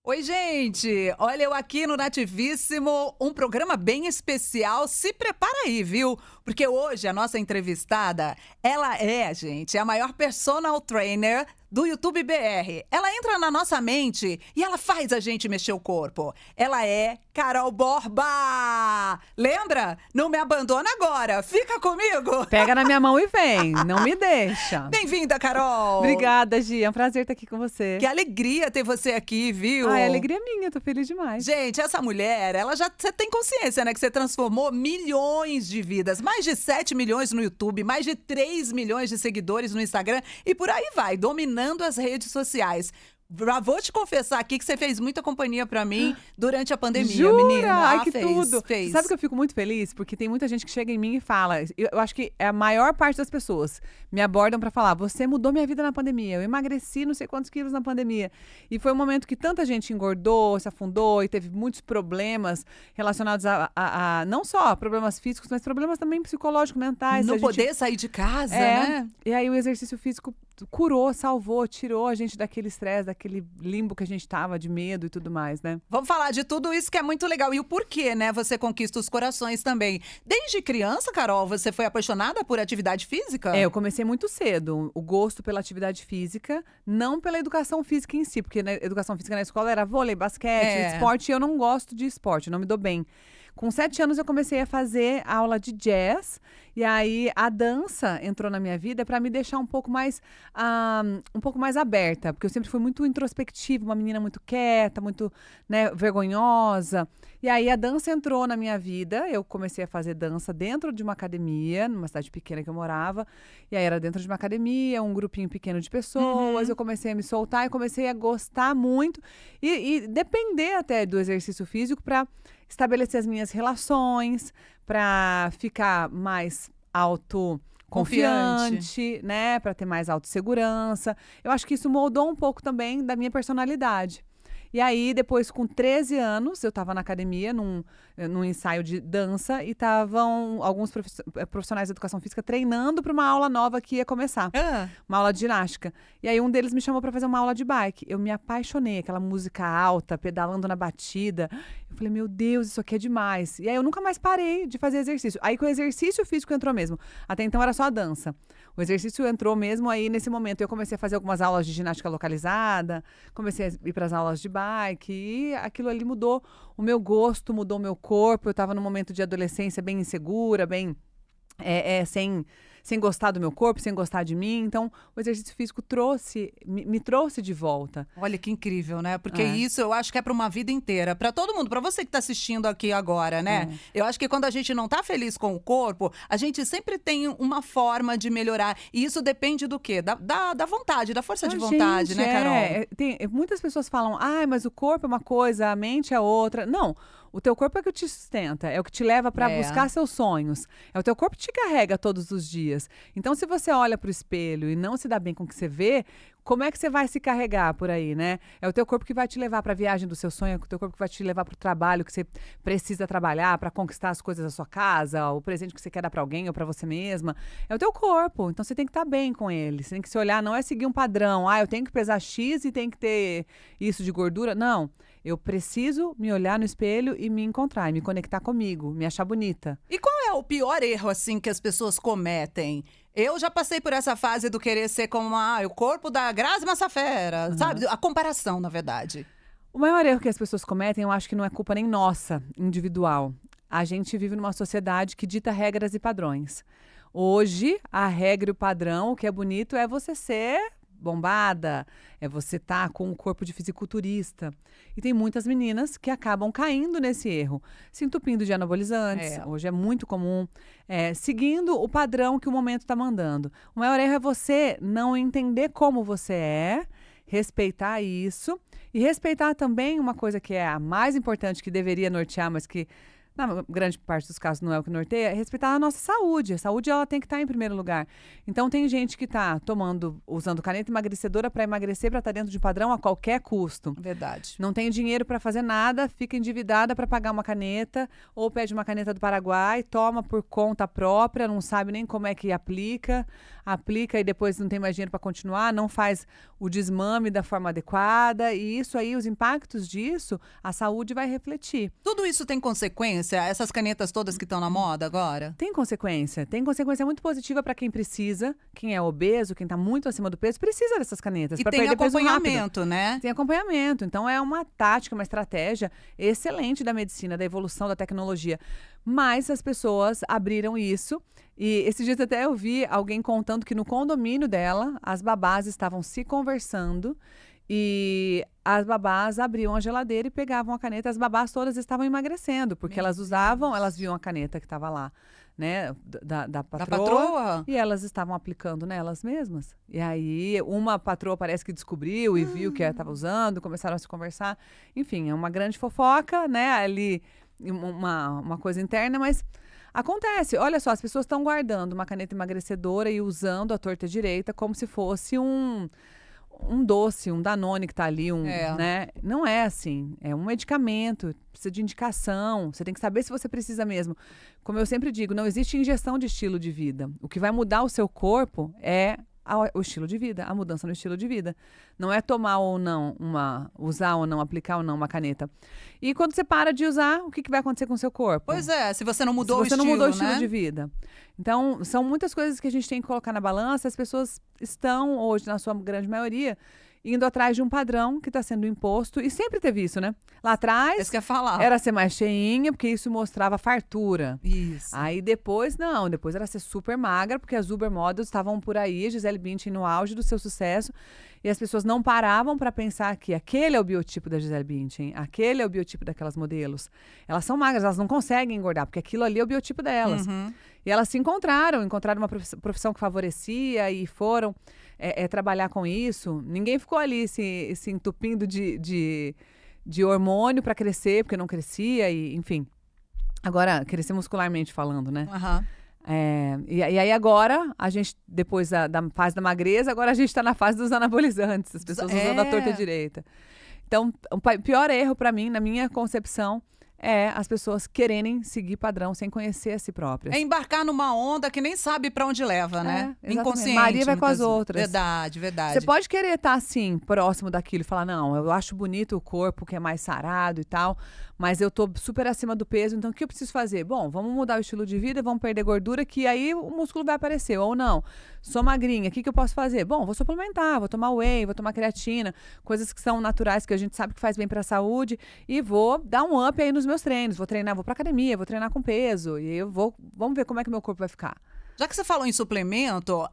Oi, gente! Olha, eu aqui no Nativíssimo, um programa bem especial. Se prepara aí, viu? Porque hoje a nossa entrevistada, ela é, gente, a maior personal trainer do YouTube BR. Ela entra na nossa mente e ela faz a gente mexer o corpo. Ela é Carol Borba! Lembra? Não me abandona agora. Fica comigo! Pega na minha mão e vem, não me deixa. Bem-vinda, Carol! Obrigada, Gi. É um prazer estar aqui com você. Que alegria ter você aqui, viu? É alegria minha, tô feliz demais. Gente, essa mulher, ela já você tem consciência, né? Que você transformou milhões de vidas. Mais de 7 milhões no YouTube, mais de 3 milhões de seguidores no Instagram e por aí vai, dominando as redes sociais. Já vou te confessar aqui que você fez muita companhia pra mim durante a pandemia, Jura? menina. Ai, que fez, tudo. fez. Sabe que eu fico muito feliz? Porque tem muita gente que chega em mim e fala. Eu acho que é a maior parte das pessoas me abordam pra falar: você mudou minha vida na pandemia. Eu emagreci não sei quantos quilos na pandemia. E foi um momento que tanta gente engordou, se afundou e teve muitos problemas relacionados a não só problemas físicos, mas problemas também psicológicos, mentais. Não poder sair de casa, né? E aí o exercício físico curou, salvou, tirou a gente daquele estresse, daquele limbo que a gente tava de medo e tudo mais, né? Vamos falar de tudo isso que é muito legal. E o porquê, né? Você conquista os corações também. Desde criança, Carol, você foi apaixonada por atividade física? Eu comecei muito cedo. O gosto pela atividade física, não pela educação física em si, porque na educação física na escola era vôlei, basquete, esporte, e eu não gosto de esporte, não me dou bem. Com 7 anos eu comecei a fazer aula de jazz e aí a dança entrou na minha vida para me deixar um pouco mais aberta, porque eu sempre fui muito introspectiva, uma menina muito quieta, muito, né, vergonhosa. E aí a dança entrou na minha vida, eu comecei a fazer dança dentro de uma academia, numa cidade pequena que eu morava, e aí era dentro de uma academia, um grupinho pequeno de pessoas, eu comecei a me soltar e comecei a gostar muito e depender até do exercício físico para estabelecer as minhas relações, para ficar mais autoconfiante, né? Para ter mais autossegurança. Eu acho que isso moldou um pouco também da minha personalidade. E aí, depois, com 13 anos, eu estava na academia, num ensaio de dança, e estavam alguns profissionais de educação física treinando para uma aula nova que ia começar. Uma aula de ginástica. E aí, um deles me chamou para fazer uma aula de bike. Eu me apaixonei, aquela música alta, pedalando na batida. Eu falei, meu Deus, isso aqui é demais. E aí, eu nunca mais parei de fazer exercício. Aí, que o exercício físico entrou mesmo. Até então, era só a dança. O exercício entrou mesmo aí nesse momento. Eu comecei a fazer algumas aulas de ginástica localizada, comecei a ir para as aulas de bike e aquilo ali mudou o meu gosto, mudou o meu corpo. Eu estava num momento de adolescência bem insegura, bem sem gostar do meu corpo, sem gostar de mim. Então, o exercício físico me trouxe de volta. Olha que incrível, né? Porque isso eu acho que é para uma vida inteira. Para todo mundo, para você que tá assistindo aqui agora, né? Eu acho que quando a gente não tá feliz com o corpo, a gente sempre tem uma forma de melhorar. E isso depende do quê? Da vontade, da força de vontade, né, Carol? Muitas pessoas falam, mas o corpo é uma coisa, a mente é outra. Não. O teu corpo é o que te sustenta, é o que te leva para buscar seus sonhos. É o teu corpo que te carrega todos os dias. Então, se você olha para o espelho e não se dá bem com o que você vê, como é que você vai se carregar por aí, né? É o teu corpo que vai te levar para a viagem do seu sonho, é o teu corpo que vai te levar para o trabalho que você precisa trabalhar para conquistar as coisas da sua casa, o presente que você quer dar para alguém ou para você mesma. É o teu corpo, então você tem que estar bem com ele. Você tem que se olhar, não é seguir um padrão. Eu tenho que pesar X e tem que ter isso de gordura. Não. Eu preciso me olhar no espelho e me encontrar, e me conectar comigo, me achar bonita. E qual é o pior erro, assim, que as pessoas cometem? Eu já passei por essa fase do querer ser como o corpo da Grazi Massafera, sabe? A comparação, na verdade. O maior erro que as pessoas cometem, eu acho que não é culpa nem nossa, individual. A gente vive numa sociedade que dita regras e padrões. Hoje, a regra e o padrão, o que é bonito é você ser bombada, é você estar com um corpo de fisiculturista. E tem muitas meninas que acabam caindo nesse erro, se entupindo de anabolizantes, hoje é muito comum, seguindo o padrão que o momento está mandando. O maior erro é você não entender como você é, respeitar isso e respeitar também uma coisa que é a mais importante, que deveria nortear, mas que na grande parte dos casos não é o que norteia, é respeitar a nossa saúde. A saúde, ela tem que estar em primeiro lugar. Então, tem gente que está usando caneta emagrecedora para emagrecer, para estar dentro de padrão a qualquer custo. Verdade. Não tem dinheiro para fazer nada, fica endividada para pagar uma caneta, ou pede uma caneta do Paraguai, toma por conta própria, não sabe nem como é que aplica. aplica e depois não tem mais dinheiro para continuar, não faz o desmame da forma adequada. E isso aí, os impactos disso, a saúde vai refletir. Tudo isso tem consequência? Essas canetas todas que estão na moda agora? Tem consequência muito positiva para quem precisa, quem é obeso, quem está muito acima do peso, precisa dessas canetas E para tem perder peso rápido. acompanhamento, né? Tem acompanhamento. Então, é uma tática, uma estratégia excelente da medicina, da evolução da tecnologia. Mas as pessoas abriram isso. E esses dias até eu vi alguém contando que no condomínio dela, as babás estavam se conversando e as babás abriam a geladeira e pegavam a caneta. As babás todas estavam emagrecendo, porque elas usavam, elas viam a caneta que estava lá, né, da patroa, e elas estavam aplicando nelas mesmas. E aí, uma patroa parece que descobriu e viu que ela estava usando, começaram a se conversar. Enfim, é uma grande fofoca, né, ali, uma coisa interna, mas acontece. Olha só, as pessoas estão guardando uma caneta emagrecedora e usando a torta direita como se fosse um doce, um Danone que tá ali, né? Não é assim. É um medicamento, precisa de indicação. Você tem que saber se você precisa mesmo. Como eu sempre digo, não existe injeção de estilo de vida. O que vai mudar o seu corpo é o estilo de vida, a mudança no estilo de vida. Não é tomar ou não usar ou não, aplicar ou não uma caneta. E quando você para de usar, o que vai acontecer com o seu corpo? Pois é, se você não mudou o estilo, Se você não mudou o estilo né? de vida. Então, são muitas coisas que a gente tem que colocar na balança. As pessoas estão, hoje, na sua grande maioria, indo atrás de um padrão que está sendo imposto. E sempre teve isso, né? Lá atrás, Isso que eu ia falar. era ser mais cheinha, porque isso mostrava fartura. Isso. Aí depois, não. Depois era ser super magra, porque as Uber Models estavam por aí, Gisele Bündchen no auge do seu sucesso. E as pessoas não paravam para pensar que aquele é o biotipo da Gisele Bündchen, aquele é o biotipo daquelas modelos. Elas são magras, elas não conseguem engordar, porque aquilo ali é o biotipo delas. E elas se encontraram uma profissão que favorecia e foram trabalhar com isso. Ninguém ficou ali se entupindo de hormônio para crescer, porque não crescia, e enfim. Agora, crescer muscularmente falando, né? E aí agora, a gente, depois da fase da magreza, agora a gente está na fase dos anabolizantes, as pessoas usando a torta direita. Então, o pior erro para mim, na minha concepção, é as pessoas quererem seguir padrão sem conhecer a si próprias. É embarcar numa onda que nem sabe pra onde leva, né? Inconsciente. Maria vai com as muitas vezes. outras. Verdade, verdade. Você pode querer estar assim, próximo daquilo e falar, não, eu acho bonito o corpo que é mais sarado e tal, mas eu tô super acima do peso, então o que eu preciso fazer? Bom, vamos mudar o estilo de vida, vamos perder gordura, que aí o músculo vai aparecer. Ou não, sou magrinha, o que eu posso fazer? Bom, vou suplementar, vou tomar whey, vou tomar creatina, coisas que são naturais, que a gente sabe que faz bem pra saúde, e vou dar um up aí nos meus treinos. Vou treinar, vou pra academia, vou treinar com peso, e vamos ver como é que meu corpo vai ficar. Já que você falou em suplemento,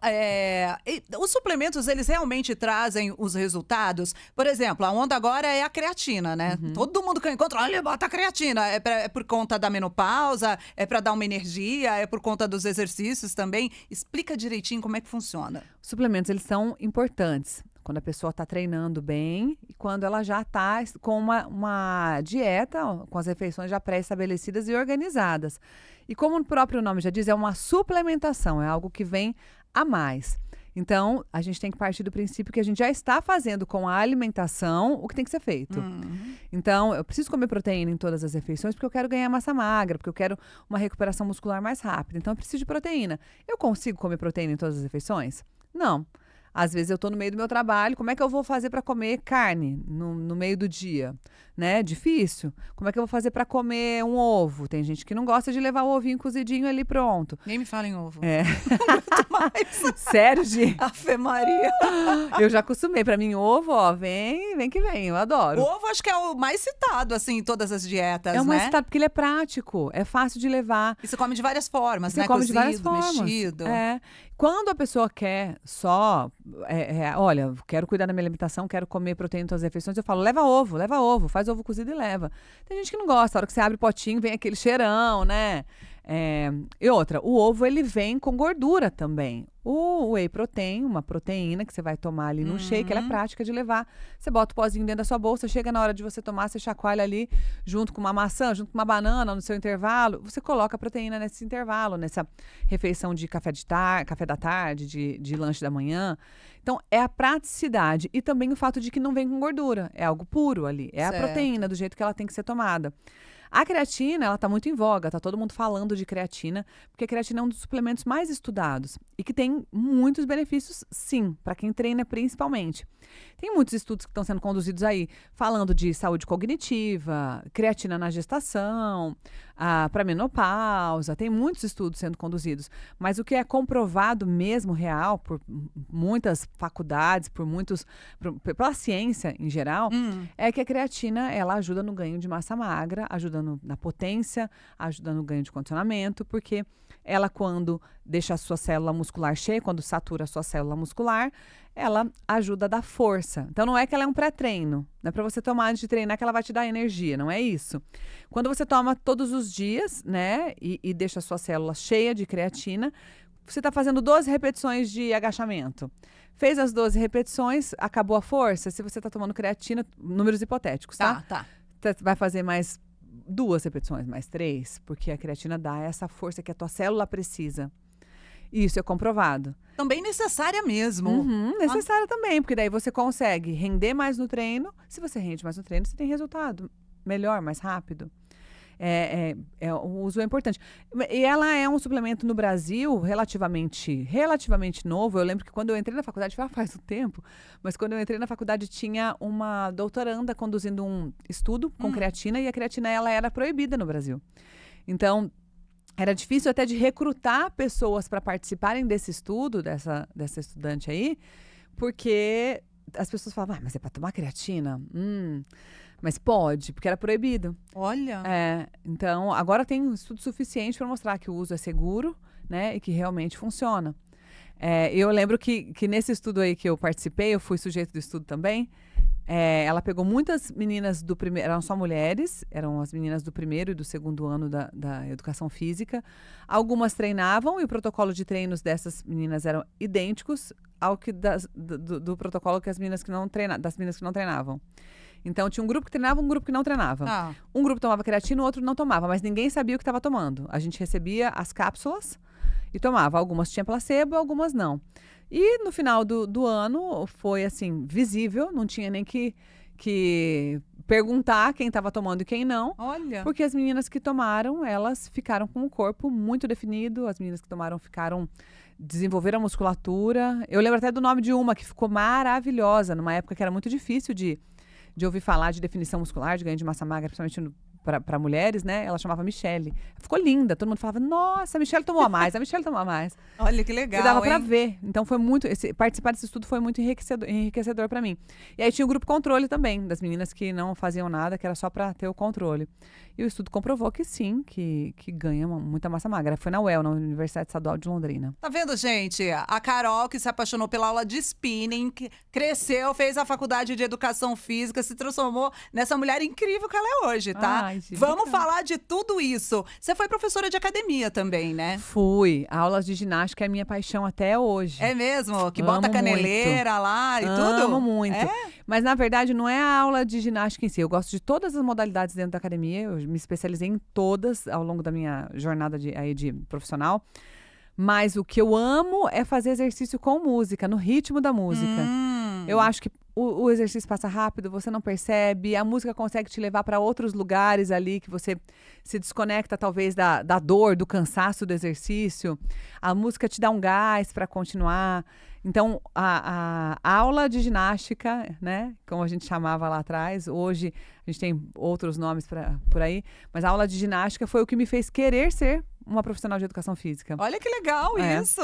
os suplementos, eles realmente trazem os resultados? Por exemplo, a onda agora é a creatina, né? Todo mundo que eu encontro, olha, bota a creatina. É por conta da menopausa, é para dar uma energia, é por conta dos exercícios também. Explica direitinho como é que funciona. Os suplementos, eles são importantes quando a pessoa está treinando bem e quando ela já está com uma dieta, com as refeições já pré-estabelecidas e organizadas. E como o próprio nome já diz, é uma suplementação, é algo que vem a mais. Então, a gente tem que partir do princípio que a gente já está fazendo com a alimentação o que tem que ser feito. Então, eu preciso comer proteína em todas as refeições porque eu quero ganhar massa magra, porque eu quero uma recuperação muscular mais rápida. Então, eu preciso de proteína. Eu consigo comer proteína em todas as refeições? Não. Às vezes eu estou no meio do meu trabalho, como é que eu vou fazer para comer carne no meio do dia? Né? Difícil. Como é que eu vou fazer para comer um ovo? Tem gente que não gosta de levar o ovinho cozidinho ali pronto. Nem me fala em ovo. Muito mais. Sério, Gi? Ave Maria. Eu já acostumei. Para mim, ovo, ó, vem que vem. Eu adoro. O ovo acho que é o mais citado, assim, em todas as dietas, É o mais né? citado porque ele é prático, é fácil de levar. E você come de várias formas, Você né? come Cozido, de várias formas. mexido. Quando a pessoa quer só, olha, quero cuidar da minha alimentação, quero comer proteína em todas as refeições, eu falo, leva ovo, faz ovo cozido e leva. Tem gente que não gosta, a hora que você abre o potinho vem aquele cheirão, né? E outra, o ovo ele vem com gordura também. O whey protein, uma proteína que você vai tomar ali no shake, ela é prática de levar. Você bota o pozinho dentro da sua bolsa, chega na hora de você tomar, você chacoalha ali junto com uma maçã, junto com uma banana no seu intervalo. Você coloca a proteína nesse intervalo, nessa refeição de café da tarde, de lanche da manhã. Então, é a praticidade e também o fato de que não vem com gordura. É algo puro ali. É Certo. a proteína do jeito que ela tem que ser tomada. A creatina, ela tá muito em voga, tá todo mundo falando de creatina, porque a creatina é um dos suplementos mais estudados e que tem muitos benefícios, sim, para quem treina principalmente. Tem muitos estudos que estão sendo conduzidos aí, falando de saúde cognitiva, creatina na gestação, para menopausa, tem muitos estudos sendo conduzidos. Mas o que é comprovado mesmo, real, por muitas faculdades, pela ciência em geral, é que a creatina, ela ajuda no ganho de massa magra, ajuda na potência, ajuda no ganho de condicionamento, porque ela, quando deixa a sua célula muscular cheia, quando satura a sua célula muscular, ela ajuda a dar força. Então, não é que ela é um pré-treino. Não é para você tomar antes de treinar que ela vai te dar energia, não é isso. Quando você toma todos os dias, né, e deixa a sua célula cheia de creatina, você está fazendo 12 repetições de agachamento. Fez as 12 repetições, acabou a força. Se você está tomando creatina, números hipotéticos, tá? Tá. Vai fazer mais 2 repetições, mais 3, porque a creatina dá essa força que a tua célula precisa. Isso é comprovado. Também necessária mesmo. Necessária também, porque daí você consegue render mais no treino. Se você rende mais no treino, você tem resultado melhor, mais rápido. O uso é importante. E ela é um suplemento no Brasil relativamente novo. Eu lembro que quando eu entrei na faculdade, faz um tempo, mas quando eu entrei na faculdade tinha uma doutoranda conduzindo um estudo com creatina, e a creatina ela era proibida no Brasil. Então, era difícil até de recrutar pessoas para participarem desse estudo, dessa estudante aí, porque as pessoas falavam, mas é para tomar creatina? Mas pode, porque era proibido. Olha. Então, agora tem um estudo suficiente para mostrar que o uso é seguro, né, e que realmente funciona. Eu lembro que nesse estudo aí que eu participei, eu fui sujeito do estudo também, ela pegou muitas meninas do primeiro, eram só mulheres, eram as meninas do primeiro e do segundo ano da educação física. Algumas treinavam e o protocolo de treinos dessas meninas eram idênticos ao que do protocolo que das meninas que não treinavam. Então, tinha um grupo que treinava, um grupo que não treinava. Um grupo tomava creatina, o outro não tomava, mas ninguém sabia o que estava tomando. A gente recebia as cápsulas e tomava. Algumas tinham placebo, algumas não. E no final do ano foi assim, visível, não tinha nem que perguntar quem estava tomando e quem não. Olha. Porque as meninas que tomaram, elas ficaram com o corpo muito definido, as meninas que tomaram desenvolveram a musculatura. Eu lembro até do nome de uma que ficou maravilhosa, numa época que era muito difícil de ouvir falar de definição muscular, de ganho de massa magra, principalmente para mulheres, né? Ela chamava Michele. Ficou linda. Todo mundo falava, nossa, a Michele tomou a mais, a Michele tomou a mais. Olha que legal, e dava para ver. Então, foi muito... participar desse estudo foi muito enriquecedor para mim. E aí tinha o grupo controle também, das meninas que não faziam nada, que era só para ter o controle. E o estudo comprovou que sim, que ganha muita massa magra. Foi na UEL, na Universidade Estadual de Londrina. Tá vendo, gente? A Carol, que se apaixonou pela aula de spinning, que cresceu, fez a faculdade de educação física, se transformou nessa mulher incrível que ela é hoje, tá? Ai, gente, vamos falar de tudo isso. Você foi professora de academia também, né? Fui. Aulas de ginástica é minha paixão até hoje. É mesmo? Que bota caneleira muito. lá e tudo? Amo muito. É? Mas, na verdade, não é a aula de ginástica em si. Eu gosto de todas as modalidades dentro da academia. Eu me especializei em todas ao longo da minha jornada de profissional. Mas o que eu amo é fazer exercício com música, no ritmo da música. Eu acho que o exercício passa rápido, você não percebe, a música consegue te levar para outros lugares ali que você se desconecta talvez da dor, do cansaço do exercício. A música te dá um gás para continuar. Então, a aula de ginástica, né, como a gente chamava lá atrás, hoje a gente tem outros nomes por aí, mas a aula de ginástica foi o que me fez querer ser uma profissional de educação física. Olha que legal isso!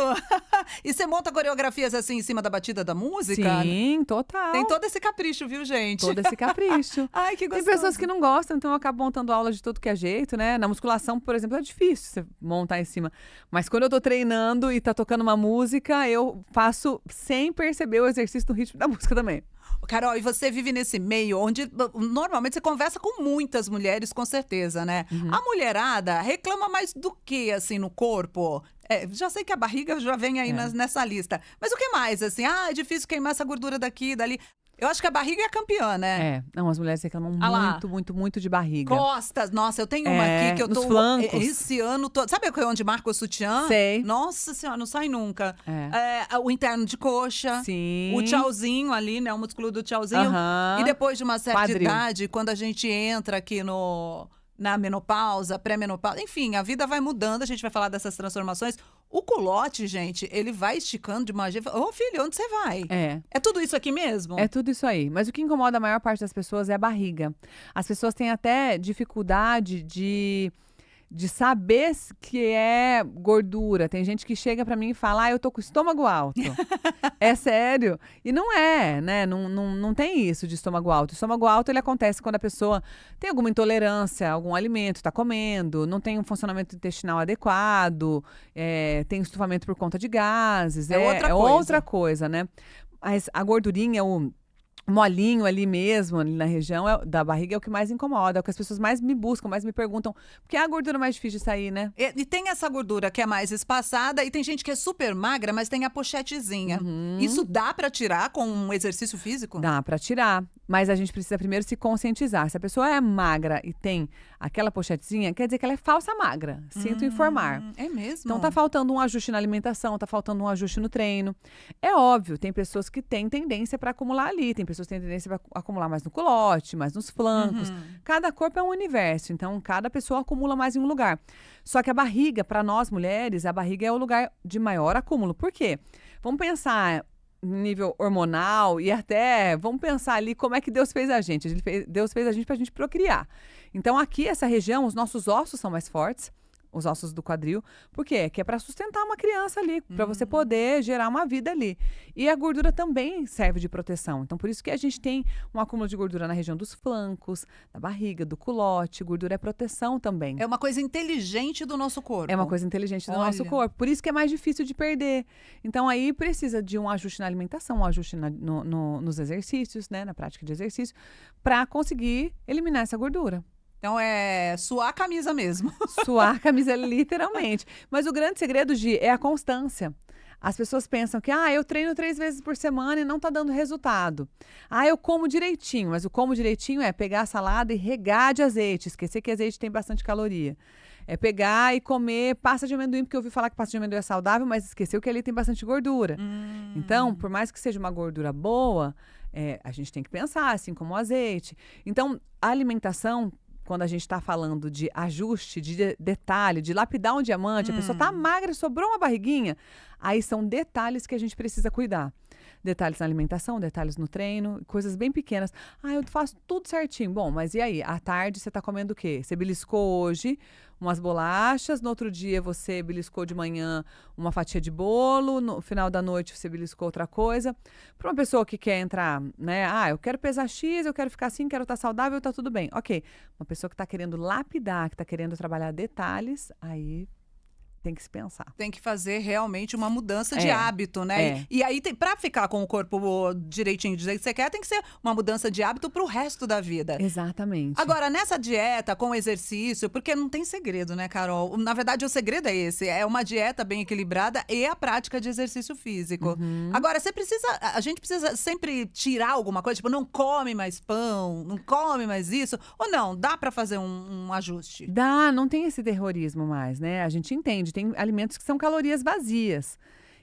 E você monta coreografias assim em cima da batida da música? Sim, total. Tem todo esse capricho, viu, gente? Todo esse capricho. Ai, que gostoso. Tem pessoas que não gostam, então eu acabo montando aula de tudo que é jeito, né? Na musculação, por exemplo, é difícil você montar em cima. Mas quando eu tô treinando e tá tocando uma música, eu faço sem perceber o exercício no ritmo da música também. Carol, e você vive nesse meio onde normalmente você conversa com muitas mulheres, com certeza, né? A mulherada reclama mais do que, assim, no corpo? Já sei que a barriga já vem aí nessa lista. Mas o que mais, assim? É difícil queimar essa gordura daqui e dali. Eu acho que a barriga é a campeã, né? Não, as mulheres reclamam muito de barriga. Costas, nossa, eu tenho uma aqui que eu tô... nos flancos. Esse ano todo... Sabe onde marca o sutiã? Sei. Nossa senhora, não sai nunca. O interno de coxa. Sim. O tchauzinho ali, né? O músculo do tchauzinho. E depois de uma certa idade, quando a gente entra aqui na menopausa, pré-menopausa, enfim, a vida vai mudando, a gente vai falar dessas transformações. O culote, gente, ele vai esticando de uma jeito. Ô, filho, onde você vai? É tudo isso aqui mesmo? É tudo isso aí. Mas o que incomoda a maior parte das pessoas é a barriga. As pessoas têm até dificuldade de saber que é gordura. Tem gente que chega pra mim e fala, eu tô com o estômago alto. É sério. E não é, né? Não tem isso de estômago alto. O estômago alto, ele acontece quando a pessoa tem alguma intolerância a algum alimento, tá comendo, não tem um funcionamento intestinal adequado, tem estufamento por conta de gases. É outra coisa, né? Mas a gordurinha, o molinho ali mesmo, ali na região da barriga, é o que mais incomoda, é o que as pessoas mais me buscam, mais me perguntam, porque é a gordura mais difícil de sair, né? E tem essa gordura que é mais espaçada e tem gente que é super magra, mas tem a pochetezinha. Isso dá pra tirar com um exercício físico? Dá pra tirar, mas a gente precisa primeiro se conscientizar. Se a pessoa é magra e tem aquela pochetezinha, quer dizer que ela é falsa magra. Sinto informar. É mesmo? Então tá faltando um ajuste na alimentação, tá faltando um ajuste no treino. É óbvio, tem pessoas que têm tendência para acumular ali, tem pessoas que têm tendência para acumular mais no culote, mais nos flancos. Cada corpo é um universo, então cada pessoa acumula mais em um lugar. Só que a barriga, para nós mulheres, a barriga é o lugar de maior acúmulo. Por quê? Vamos pensar nível hormonal e até vamos pensar ali como é que Deus fez a gente. Deus fez a gente pra gente procriar. Então aqui, essa região, os nossos ossos são mais fortes, os ossos do quadril. Por quê? Que é para sustentar uma criança ali, para você poder gerar uma vida ali. E a gordura também serve de proteção. Então por isso que a gente tem um acúmulo de gordura na região dos flancos, da barriga, do culote. Gordura é proteção também. É uma coisa inteligente do nosso corpo. É uma coisa inteligente do nosso corpo. Por isso que é mais difícil de perder. Então aí precisa de um ajuste na alimentação, um ajuste nos exercícios, né? Na prática de exercício, para conseguir eliminar essa gordura. Então é suar a camisa mesmo. Suar a camisa literalmente. Mas o grande segredo, Gi, é a constância. As pessoas pensam que, eu treino 3 vezes por semana e não tá dando resultado. Eu como direitinho, mas o como direitinho é pegar a salada e regar de azeite. Esquecer que azeite tem bastante caloria. É pegar e comer pasta de amendoim, porque eu ouvi falar que pasta de amendoim é saudável, mas esqueceu que ali tem bastante gordura. Então, por mais que seja uma gordura boa, a gente tem que pensar, assim como o azeite. Então, a alimentação, quando a gente está falando de ajuste, de detalhe, de lapidar um diamante, a pessoa tá magra, sobrou uma barriguinha, aí são detalhes que a gente precisa cuidar. Detalhes na alimentação, detalhes no treino, coisas bem pequenas. Eu faço tudo certinho. Bom, mas e aí? À tarde você tá comendo o quê? Você beliscou hoje umas bolachas, no outro dia você beliscou de manhã uma fatia de bolo, no final da noite você beliscou outra coisa. Para uma pessoa que quer entrar, né? Eu quero pesar X, eu quero ficar assim, quero estar saudável, tá tudo bem. Ok. Uma pessoa que tá querendo lapidar, que tá querendo trabalhar detalhes, aí tem que se pensar. Tem que fazer realmente uma mudança de hábito, né? E aí, pra ficar com o corpo direitinho do jeito que você quer, tem que ser uma mudança de hábito pro resto da vida. Exatamente. Agora, nessa dieta, com exercício, porque não tem segredo, né, Carol? Na verdade, o segredo é esse. É uma dieta bem equilibrada e a prática de exercício físico. Agora, a gente precisa sempre tirar alguma coisa, tipo, não come mais pão, não come mais isso. Ou não, dá pra fazer um ajuste? Dá, não tem esse terrorismo mais, né? A gente entende. Tem alimentos que são calorias vazias.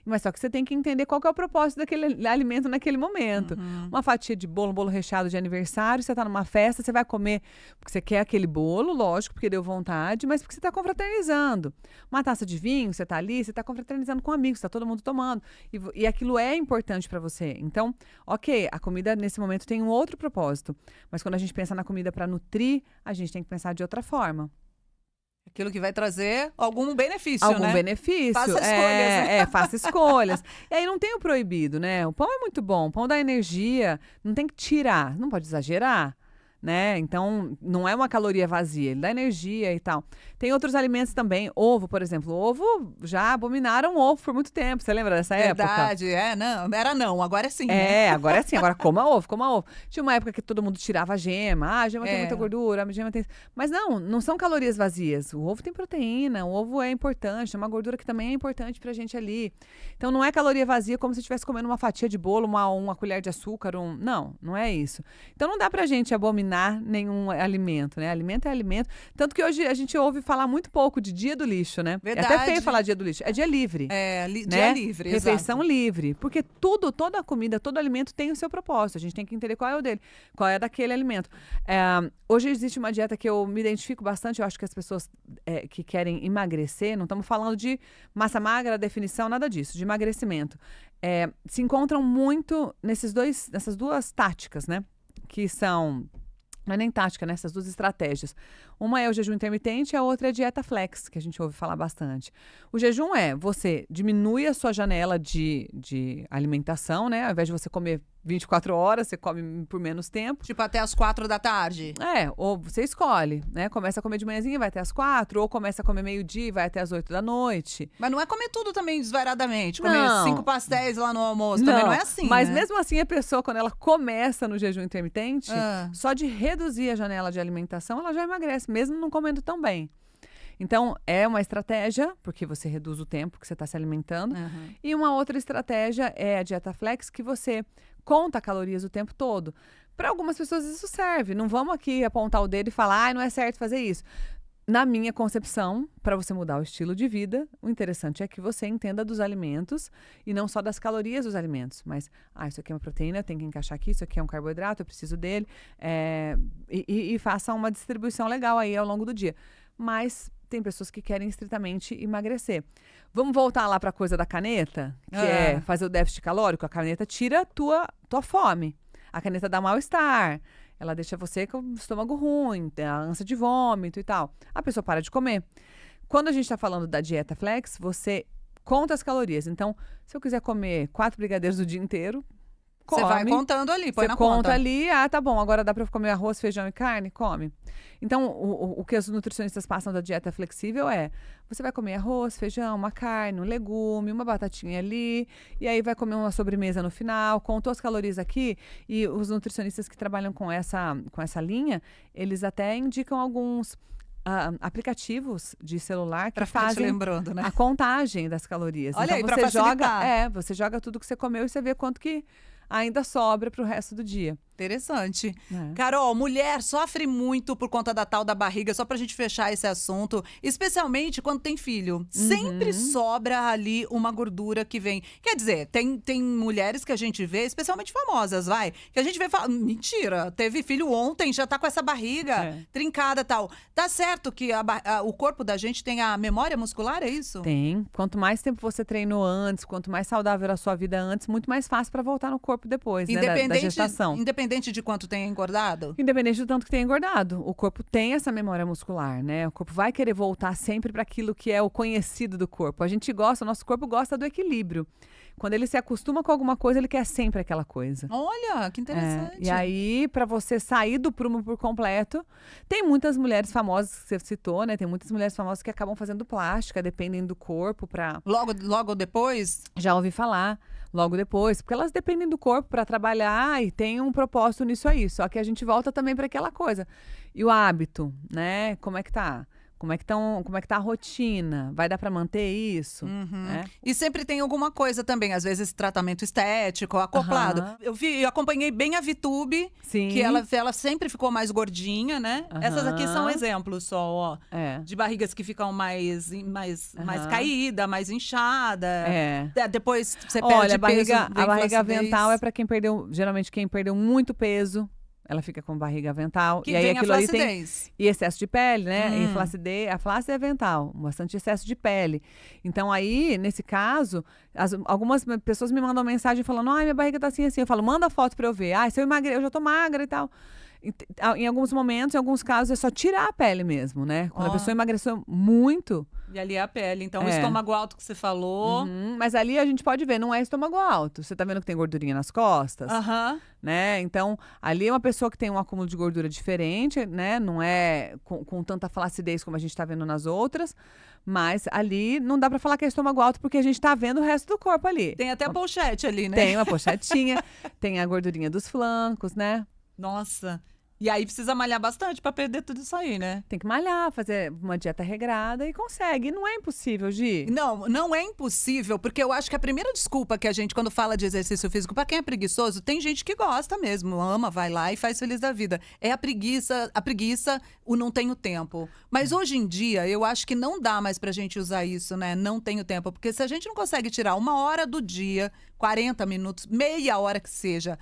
Mas só que você tem que entender qual que é o propósito daquele alimento naquele momento. Uma fatia de bolo, um bolo recheado de aniversário, você tá numa festa, você vai comer porque você quer aquele bolo, lógico, porque deu vontade, mas porque você tá confraternizando. Uma taça de vinho, você tá ali, você tá confraternizando com amigos, tá todo mundo tomando. E aquilo é importante para você. Então, ok, a comida nesse momento tem um outro propósito. Mas quando a gente pensa na comida para nutrir, a gente tem que pensar de outra forma. Aquilo que vai trazer algum benefício, né? Algum benefício. Faça escolhas. Faça escolhas. E aí não tem o proibido, né? O pão é muito bom, o pão dá energia, não tem que tirar, não pode exagerar, né? Então, não é uma caloria vazia, ele dá energia e tal. Tem outros alimentos também, ovo, por exemplo. Ovo, já abominaram ovo por muito tempo, você lembra dessa época? Verdade, não, agora é sim. Né? Agora é sim, agora coma ovo, coma ovo. Tinha uma época que todo mundo tirava a gema, a gema tem muita gordura, a gema tem... Mas não são calorias vazias. O ovo tem proteína, o ovo é importante, é uma gordura que também é importante pra gente ali. Então, não é caloria vazia como se estivesse comendo uma fatia de bolo, uma colher de açúcar, não é isso. Então, não dá pra gente abominar eliminar nenhum alimento, né? Alimento é alimento. Tanto que hoje a gente ouve falar muito pouco de dia do lixo, né? Verdade. É até feio falar dia do lixo. É dia livre. Dia né? livre, Refeição exato. livre. Porque toda a comida, todo alimento tem o seu propósito. A gente tem que entender qual é o dele, qual é daquele alimento. Hoje existe uma dieta que eu me identifico bastante. Eu acho que as pessoas que querem emagrecer, não estamos falando de massa magra, definição, nada disso, de emagrecimento. Se encontram muito nessas duas táticas, né? Que são... Não é nem tática, né? Essas duas estratégias. Uma é o jejum intermitente, a outra é a dieta flex, que a gente ouve falar bastante. O jejum você diminui a sua janela de alimentação, né? Ao invés de você comer 24 horas, você come por menos tempo. Tipo, até as 4 da tarde. Ou você escolhe, né? Começa a comer de manhãzinha e vai até as 4, ou começa a comer meio-dia e vai até as 8 da noite. Mas não é comer tudo também desvairadamente. Comer Não. 5 pastéis lá no almoço. Também não é assim, Mas né? mesmo assim, a pessoa, quando ela começa no jejum intermitente, só de reduzir a janela de alimentação, ela já emagrece, mesmo não comendo tão bem. Então, é uma estratégia, porque você reduz o tempo que você está se alimentando. E uma outra estratégia é a dieta flex, que você conta calorias o tempo todo. Para algumas pessoas isso serve. Não vamos aqui apontar o dedo e falar, não é certo fazer isso. Na minha concepção, para você mudar o estilo de vida, o interessante é que você entenda dos alimentos e não só das calorias dos alimentos. Mas, isso aqui é uma proteína, eu tenho que encaixar aqui, isso aqui é um carboidrato, eu preciso dele. E faça uma distribuição legal aí ao longo do dia. Mas tem pessoas que querem estritamente emagrecer. Vamos voltar lá para a coisa da caneta, que é fazer o déficit calórico. A caneta tira a tua fome. A caneta dá mal-estar. Ela deixa você com o estômago ruim, a ânsia de vômito e tal. A pessoa para de comer. Quando a gente está falando da dieta flex, você conta as calorias. Então, se eu quiser comer 4 brigadeiros o dia inteiro, come. Você vai contando ali, põe na conta. Você conta conta. ali, tá bom, agora dá para comer arroz, feijão e carne? Come. Então, o que os nutricionistas passam da dieta flexível você vai comer arroz, feijão, uma carne, um legume, uma batatinha ali, e aí vai comer uma sobremesa no final, contou as calorias aqui, e os nutricionistas que trabalham com essa linha, eles até indicam alguns aplicativos de celular que fazem lembrando, né? a contagem das calorias. Olha então, aí, pra você facilitar. você joga tudo que você comeu e você vê quanto que ainda sobra para o resto do dia. Interessante. Carol, mulher sofre muito por conta da tal da barriga, só pra gente fechar esse assunto, especialmente quando tem filho. Sempre sobra ali uma gordura que vem. Quer dizer, tem mulheres que a gente vê, especialmente famosas, que a gente vê e fala, mentira, teve filho ontem, já tá com essa barriga trincada e tal. Tá certo que o corpo da gente tem a memória muscular, é isso? Tem. Quanto mais tempo você treinou antes, quanto mais saudável era a sua vida antes, muito mais fácil para voltar no corpo depois, né, da gestação. Independente de quanto tenha engordado? Independente do tanto que tenha engordado. O corpo tem essa memória muscular, né? O corpo vai querer voltar sempre para aquilo que é o conhecido do corpo. O nosso corpo gosta do equilíbrio. Quando ele se acostuma com alguma coisa, ele quer sempre aquela coisa. Olha, que interessante. E aí, para você sair do prumo por completo, tem muitas mulheres famosas que você citou, né? Tem muitas mulheres famosas que acabam fazendo plástica, dependem do corpo para... Logo depois? Já ouvi falar. Logo depois, porque elas dependem do corpo para trabalhar e tem um propósito nisso aí. Só que a gente volta também para aquela coisa. E o hábito, né? Como é que tá? Como é que tá a rotina? Vai dar para manter isso? E sempre tem alguma coisa também, às vezes tratamento estético, acoplado. Eu acompanhei bem a Vitube, que ela sempre ficou mais gordinha, né? Essas aqui são exemplos só, ó. De barrigas que ficam mais caída, mais inchada. Depois você perde peso. A barriga avental é para quem perdeu, geralmente quem perdeu muito peso. Ela fica com barriga avental. Que e aí vem aquilo a ali tem flacidez. e excesso de pele, né? E a flácida é avental, bastante excesso de pele. Então aí, nesse caso, algumas pessoas me mandam mensagem falando: "Ai, minha barriga tá assim assim". Eu falo: "Manda foto para eu ver". Se eu emagrecer, eu já tô magra e tal. Em alguns momentos, em alguns casos, é só tirar a pele mesmo, né? Quando a pessoa emagreceu muito. E ali é a pele. Então, o estômago alto que você falou. Mas ali a gente pode ver, não é estômago alto. Você tá vendo que tem gordurinha nas costas? Né? Então, ali é uma pessoa que tem um acúmulo de gordura diferente, né? Não é com tanta flacidez como a gente tá vendo nas outras. Mas ali não dá pra falar que é estômago alto, porque a gente tá vendo o resto do corpo ali. Tem até a pochete ali, né? Tem uma pochetinha, tem a gordurinha dos flancos, né? Nossa. E aí precisa malhar bastante pra perder tudo isso aí, né? Tem que malhar, fazer uma dieta regrada e consegue. E não é impossível, Gi. Não, não é impossível, porque eu acho que a primeira desculpa que a gente, quando fala de exercício físico, pra quem é preguiçoso, tem gente que gosta mesmo, ama, vai lá e faz feliz da vida. É a preguiça, o não tenho tempo. Mas hoje em dia, eu acho que não dá mais pra gente usar isso, né? Não tenho tempo. Porque se a gente não consegue tirar 1 hora do dia, 40 minutos, meia hora que seja,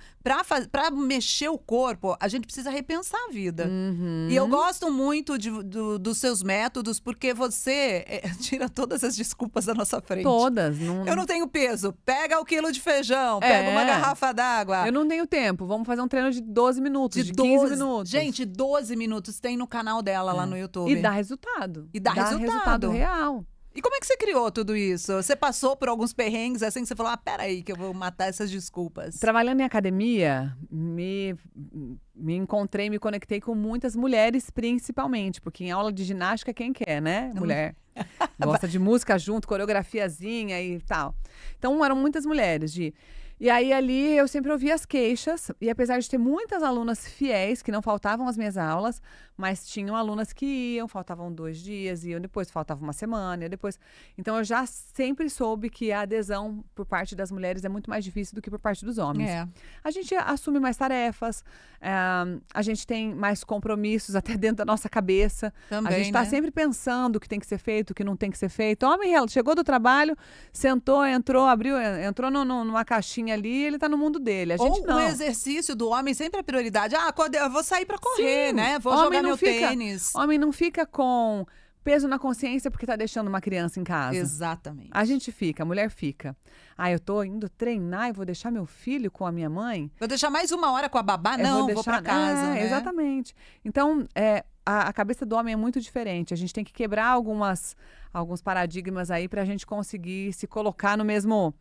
pra mexer o corpo, a gente precisa repensar a vida. E eu gosto muito dos seus métodos, porque você tira todas as desculpas da nossa frente. Todas. Eu não tenho peso. Pega o quilo de feijão, pega uma garrafa d'água. Eu não tenho tempo. Vamos fazer um treino de 12 minutos, de 15 minutos. Gente, 12 minutos tem no canal dela lá no YouTube. E dá resultado. E dá resultado real. E como é que você criou tudo isso? Você passou por alguns perrengues assim que você falou, peraí que eu vou matar essas desculpas. Trabalhando em academia, me encontrei, me conectei com muitas mulheres, principalmente. Porque em aula de ginástica, quem quer, né? Mulher. Gosta de música junto, coreografiazinha e tal. Então, eram muitas mulheres, E aí, ali, eu sempre ouvia as queixas. E apesar de ter muitas alunas fiéis, que não faltavam às minhas aulas, mas tinham alunas que iam, faltavam 2 dias, iam depois, faltava uma semana, ia depois. Então, eu já sempre soube que a adesão por parte das mulheres é muito mais difícil do que por parte dos homens. A gente assume mais tarefas, a gente tem mais compromissos até dentro da nossa cabeça. Também, a gente está sempre pensando o que tem que ser feito, o que não tem que ser feito. Homem, chegou do trabalho, sentou, entrou, entrou numa caixinha ali, ele tá no mundo dele. A gente não. O exercício do homem sempre é prioridade. Eu vou sair pra correr, né? Vou jogar meu tênis. Homem não fica com peso na consciência porque tá deixando uma criança em casa. Exatamente. A gente fica, a mulher fica. Eu tô indo treinar e vou deixar meu filho com a minha mãe? Vou deixar mais 1 hora com a babá? Não, vou pra casa, né? Exatamente. Então, a cabeça do homem é muito diferente. A gente tem que quebrar alguns paradigmas aí pra gente conseguir se colocar no mesmo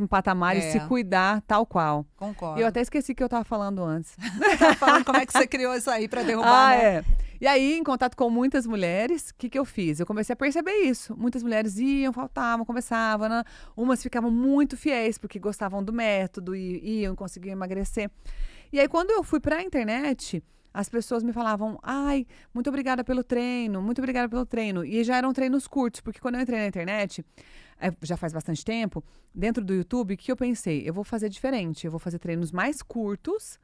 patamar e se cuidar tal qual. Concordo. Eu até esqueci o que eu tava falando antes. Tava falando como é que você criou isso aí pra derrubar, né? E aí, em contato com muitas mulheres, o que eu fiz? Eu comecei a perceber isso. Muitas mulheres iam, faltavam, começavam, né? Umas ficavam muito fiéis porque gostavam do método e iam, conseguiam emagrecer. E aí, quando eu fui pra internet, as pessoas me falavam, muito obrigada pelo treino, muito obrigada pelo treino. E já eram treinos curtos, porque quando eu entrei na internet, já faz bastante tempo, dentro do YouTube, o que eu pensei? Eu vou fazer diferente, eu vou fazer treinos mais curtos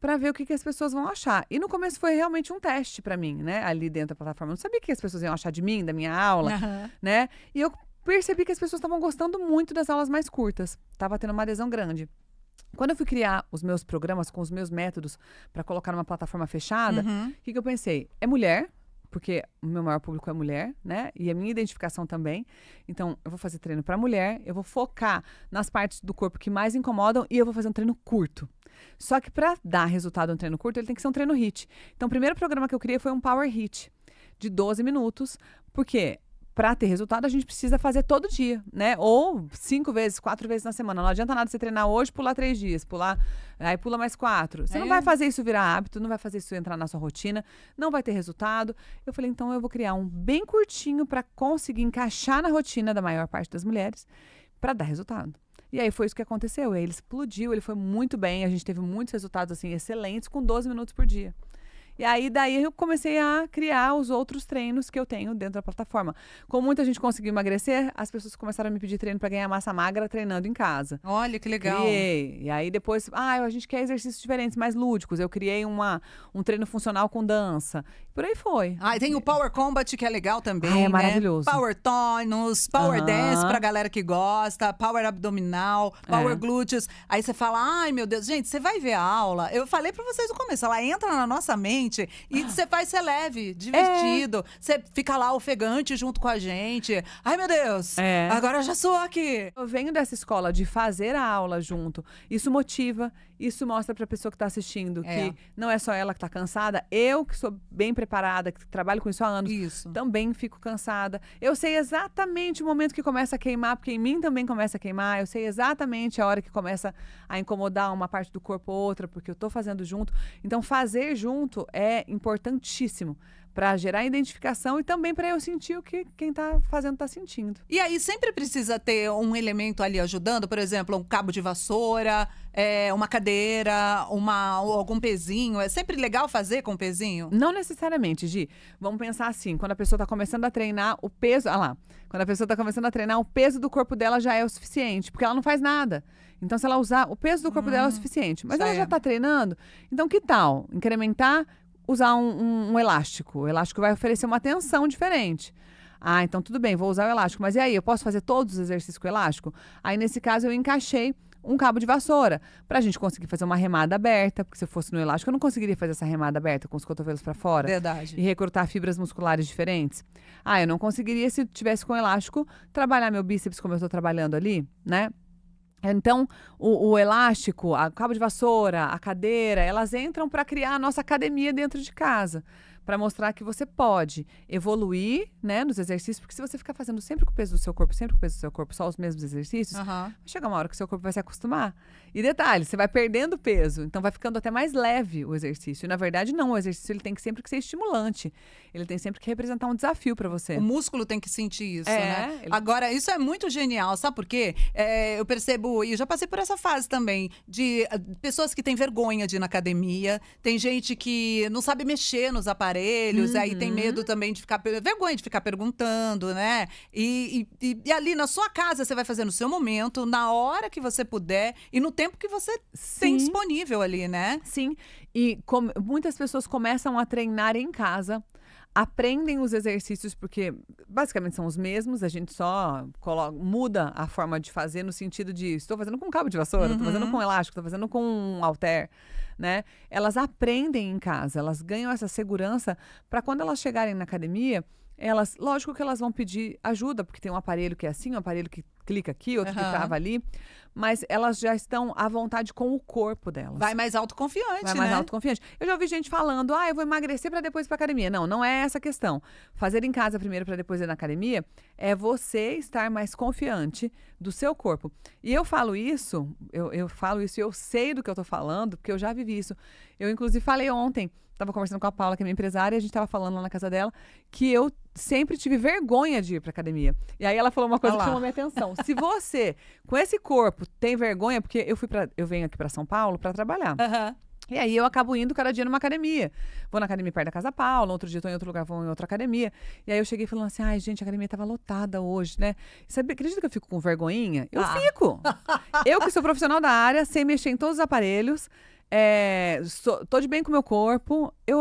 para ver o que as pessoas vão achar. E no começo foi realmente um teste para mim, né? Ali dentro da plataforma. Eu não sabia o que as pessoas iam achar de mim, da minha aula, né? E eu percebi que as pessoas estavam gostando muito das aulas mais curtas. Tava tendo uma adesão grande. Quando eu fui criar os meus programas com os meus métodos para colocar numa plataforma fechada, o que eu pensei? É mulher, porque o meu maior público é mulher, né? E a minha identificação também. Então, eu vou fazer treino para mulher, eu vou focar nas partes do corpo que mais incomodam e eu vou fazer um treino curto. Só que para dar resultado no treino curto, ele tem que ser um treino HIIT. Então, o primeiro programa que eu criei foi um Power HIIT de 12 minutos, porque para ter resultado, a gente precisa fazer todo dia, né? Ou 5 vezes, 4 vezes na semana. Não adianta nada você treinar hoje, pular 3 dias, aí pula mais 4. Você não vai fazer isso virar hábito, não vai fazer isso entrar na sua rotina, não vai ter resultado. Eu falei, então eu vou criar um bem curtinho para conseguir encaixar na rotina da maior parte das mulheres para dar resultado. E aí foi isso que aconteceu. Ele explodiu, ele foi muito bem, a gente teve muitos resultados assim excelentes com 12 minutos por dia. E aí, daí eu comecei a criar os outros treinos que eu tenho dentro da plataforma. Como muita gente conseguiu emagrecer, as pessoas começaram a me pedir treino para ganhar massa magra treinando em casa. Olha, que legal. Criei. E aí depois, a gente quer exercícios diferentes, mais lúdicos. Eu criei um treino funcional com dança. Por aí foi. E tem o Power Combat, que é legal também, é maravilhoso. Power Tonus, Power Dance pra galera que gosta, Power Abdominal, Power Glúteos. Aí você fala, ai meu Deus, gente, você vai ver a aula. Eu falei pra vocês no começo, ela entra na nossa mente e você faz ser leve, divertido. Você fica lá ofegante junto com a gente. Ai, meu Deus, agora eu já sou aqui. Eu venho dessa escola de fazer a aula junto. Isso motiva, isso mostra pra pessoa que tá assistindo que não é só ela que tá cansada. Eu, que sou bem preparada, que trabalho com isso há anos, também fico cansada. Eu sei exatamente o momento que começa a queimar, porque em mim também começa a queimar. Eu sei exatamente a hora que começa a incomodar uma parte do corpo ou outra, porque eu tô fazendo junto. Então, fazer junto é importantíssimo para gerar identificação e também para eu sentir o que quem tá fazendo tá sentindo. E aí sempre precisa ter um elemento ali ajudando, por exemplo, um cabo de vassoura, uma cadeira, algum pezinho. É sempre legal fazer com pezinho? Não necessariamente, Gi. Vamos pensar assim, quando a pessoa tá começando a treinar, o peso... Ah lá. Quando a pessoa tá começando a treinar, o peso do corpo dela já é o suficiente, porque ela não faz nada. Então, se ela usar, o peso do corpo dela é o suficiente. Mas ela já tá treinando, então que tal incrementar, usar um elástico? O elástico vai oferecer uma tensão diferente. Ah, então tudo bem, vou usar o elástico. Mas e aí, eu posso fazer todos os exercícios com o elástico? Aí, nesse caso, eu encaixei um cabo de vassoura, pra gente conseguir fazer uma remada aberta, porque se eu fosse no elástico, eu não conseguiria fazer essa remada aberta com os cotovelos pra fora. Verdade. E recrutar fibras musculares diferentes. Ah, eu não conseguiria, se tivesse com elástico, trabalhar meu bíceps como eu tô trabalhando ali, né? Então, o elástico, o cabo de vassoura, a cadeira, elas entram para criar a nossa academia dentro de casa. Para mostrar que você pode evoluir, né, nos exercícios, porque se você ficar fazendo sempre com o peso do seu corpo, sempre com o peso do seu corpo, só os mesmos exercícios, vai chegar uma hora que o seu corpo vai se acostumar. E detalhe, você vai perdendo peso, então vai ficando até mais leve o exercício. E na verdade não, o exercício ele tem que sempre ser estimulante. Ele tem sempre que representar um desafio para você. O músculo tem que sentir isso, né? Agora, isso é muito genial, sabe por quê? Eu percebo, e eu já passei por essa fase também, de pessoas que têm vergonha de ir na academia, tem gente que não sabe mexer nos aparelhos, aí tem medo também de ficar, vergonha de ficar perguntando, né? E ali na sua casa você vai fazer no seu momento, na hora que você puder e no tempo que você tem disponível ali, né? Sim, e muitas pessoas começam a treinar em casa, aprendem os exercícios, porque basicamente são os mesmos, a gente só muda a forma de fazer no sentido de estou fazendo com cabo de vassoura, estou fazendo com elástico, estou fazendo com um halter, né? Elas aprendem em casa, elas ganham essa segurança para quando elas chegarem na academia, lógico que elas vão pedir ajuda, porque tem um aparelho que é assim, um aparelho que clica aqui, outro que trava ali, mas elas já estão à vontade com o corpo delas. Vai mais autoconfiante, Vai mais autoconfiante. Eu já ouvi gente falando, eu vou emagrecer para depois ir pra academia. Não, não é essa a questão. Fazer em casa primeiro para depois ir na academia é você estar mais confiante do seu corpo. E eu falo isso, eu falo isso e eu sei do que eu tô falando, porque eu já vivi isso. Eu, inclusive, falei ontem, estava conversando com a Paula, que é minha empresária, e a gente estava falando lá na casa dela, que eu sempre tive vergonha de ir pra academia. E aí ela falou uma coisa que chamou minha atenção. Se você, com esse corpo, tem vergonha, porque eu venho aqui pra São Paulo pra trabalhar. E aí eu acabo indo cada dia numa academia. Vou na academia perto da Casa Paula, outro dia tô em outro lugar, vou em outra academia. E aí eu cheguei falando assim, ai gente, a academia tava lotada hoje, né? Sabe, acredita que eu fico com vergonhinha? Eu fico! Eu que sou profissional da área, sei mexer em todos os aparelhos, tô de bem com o meu corpo, eu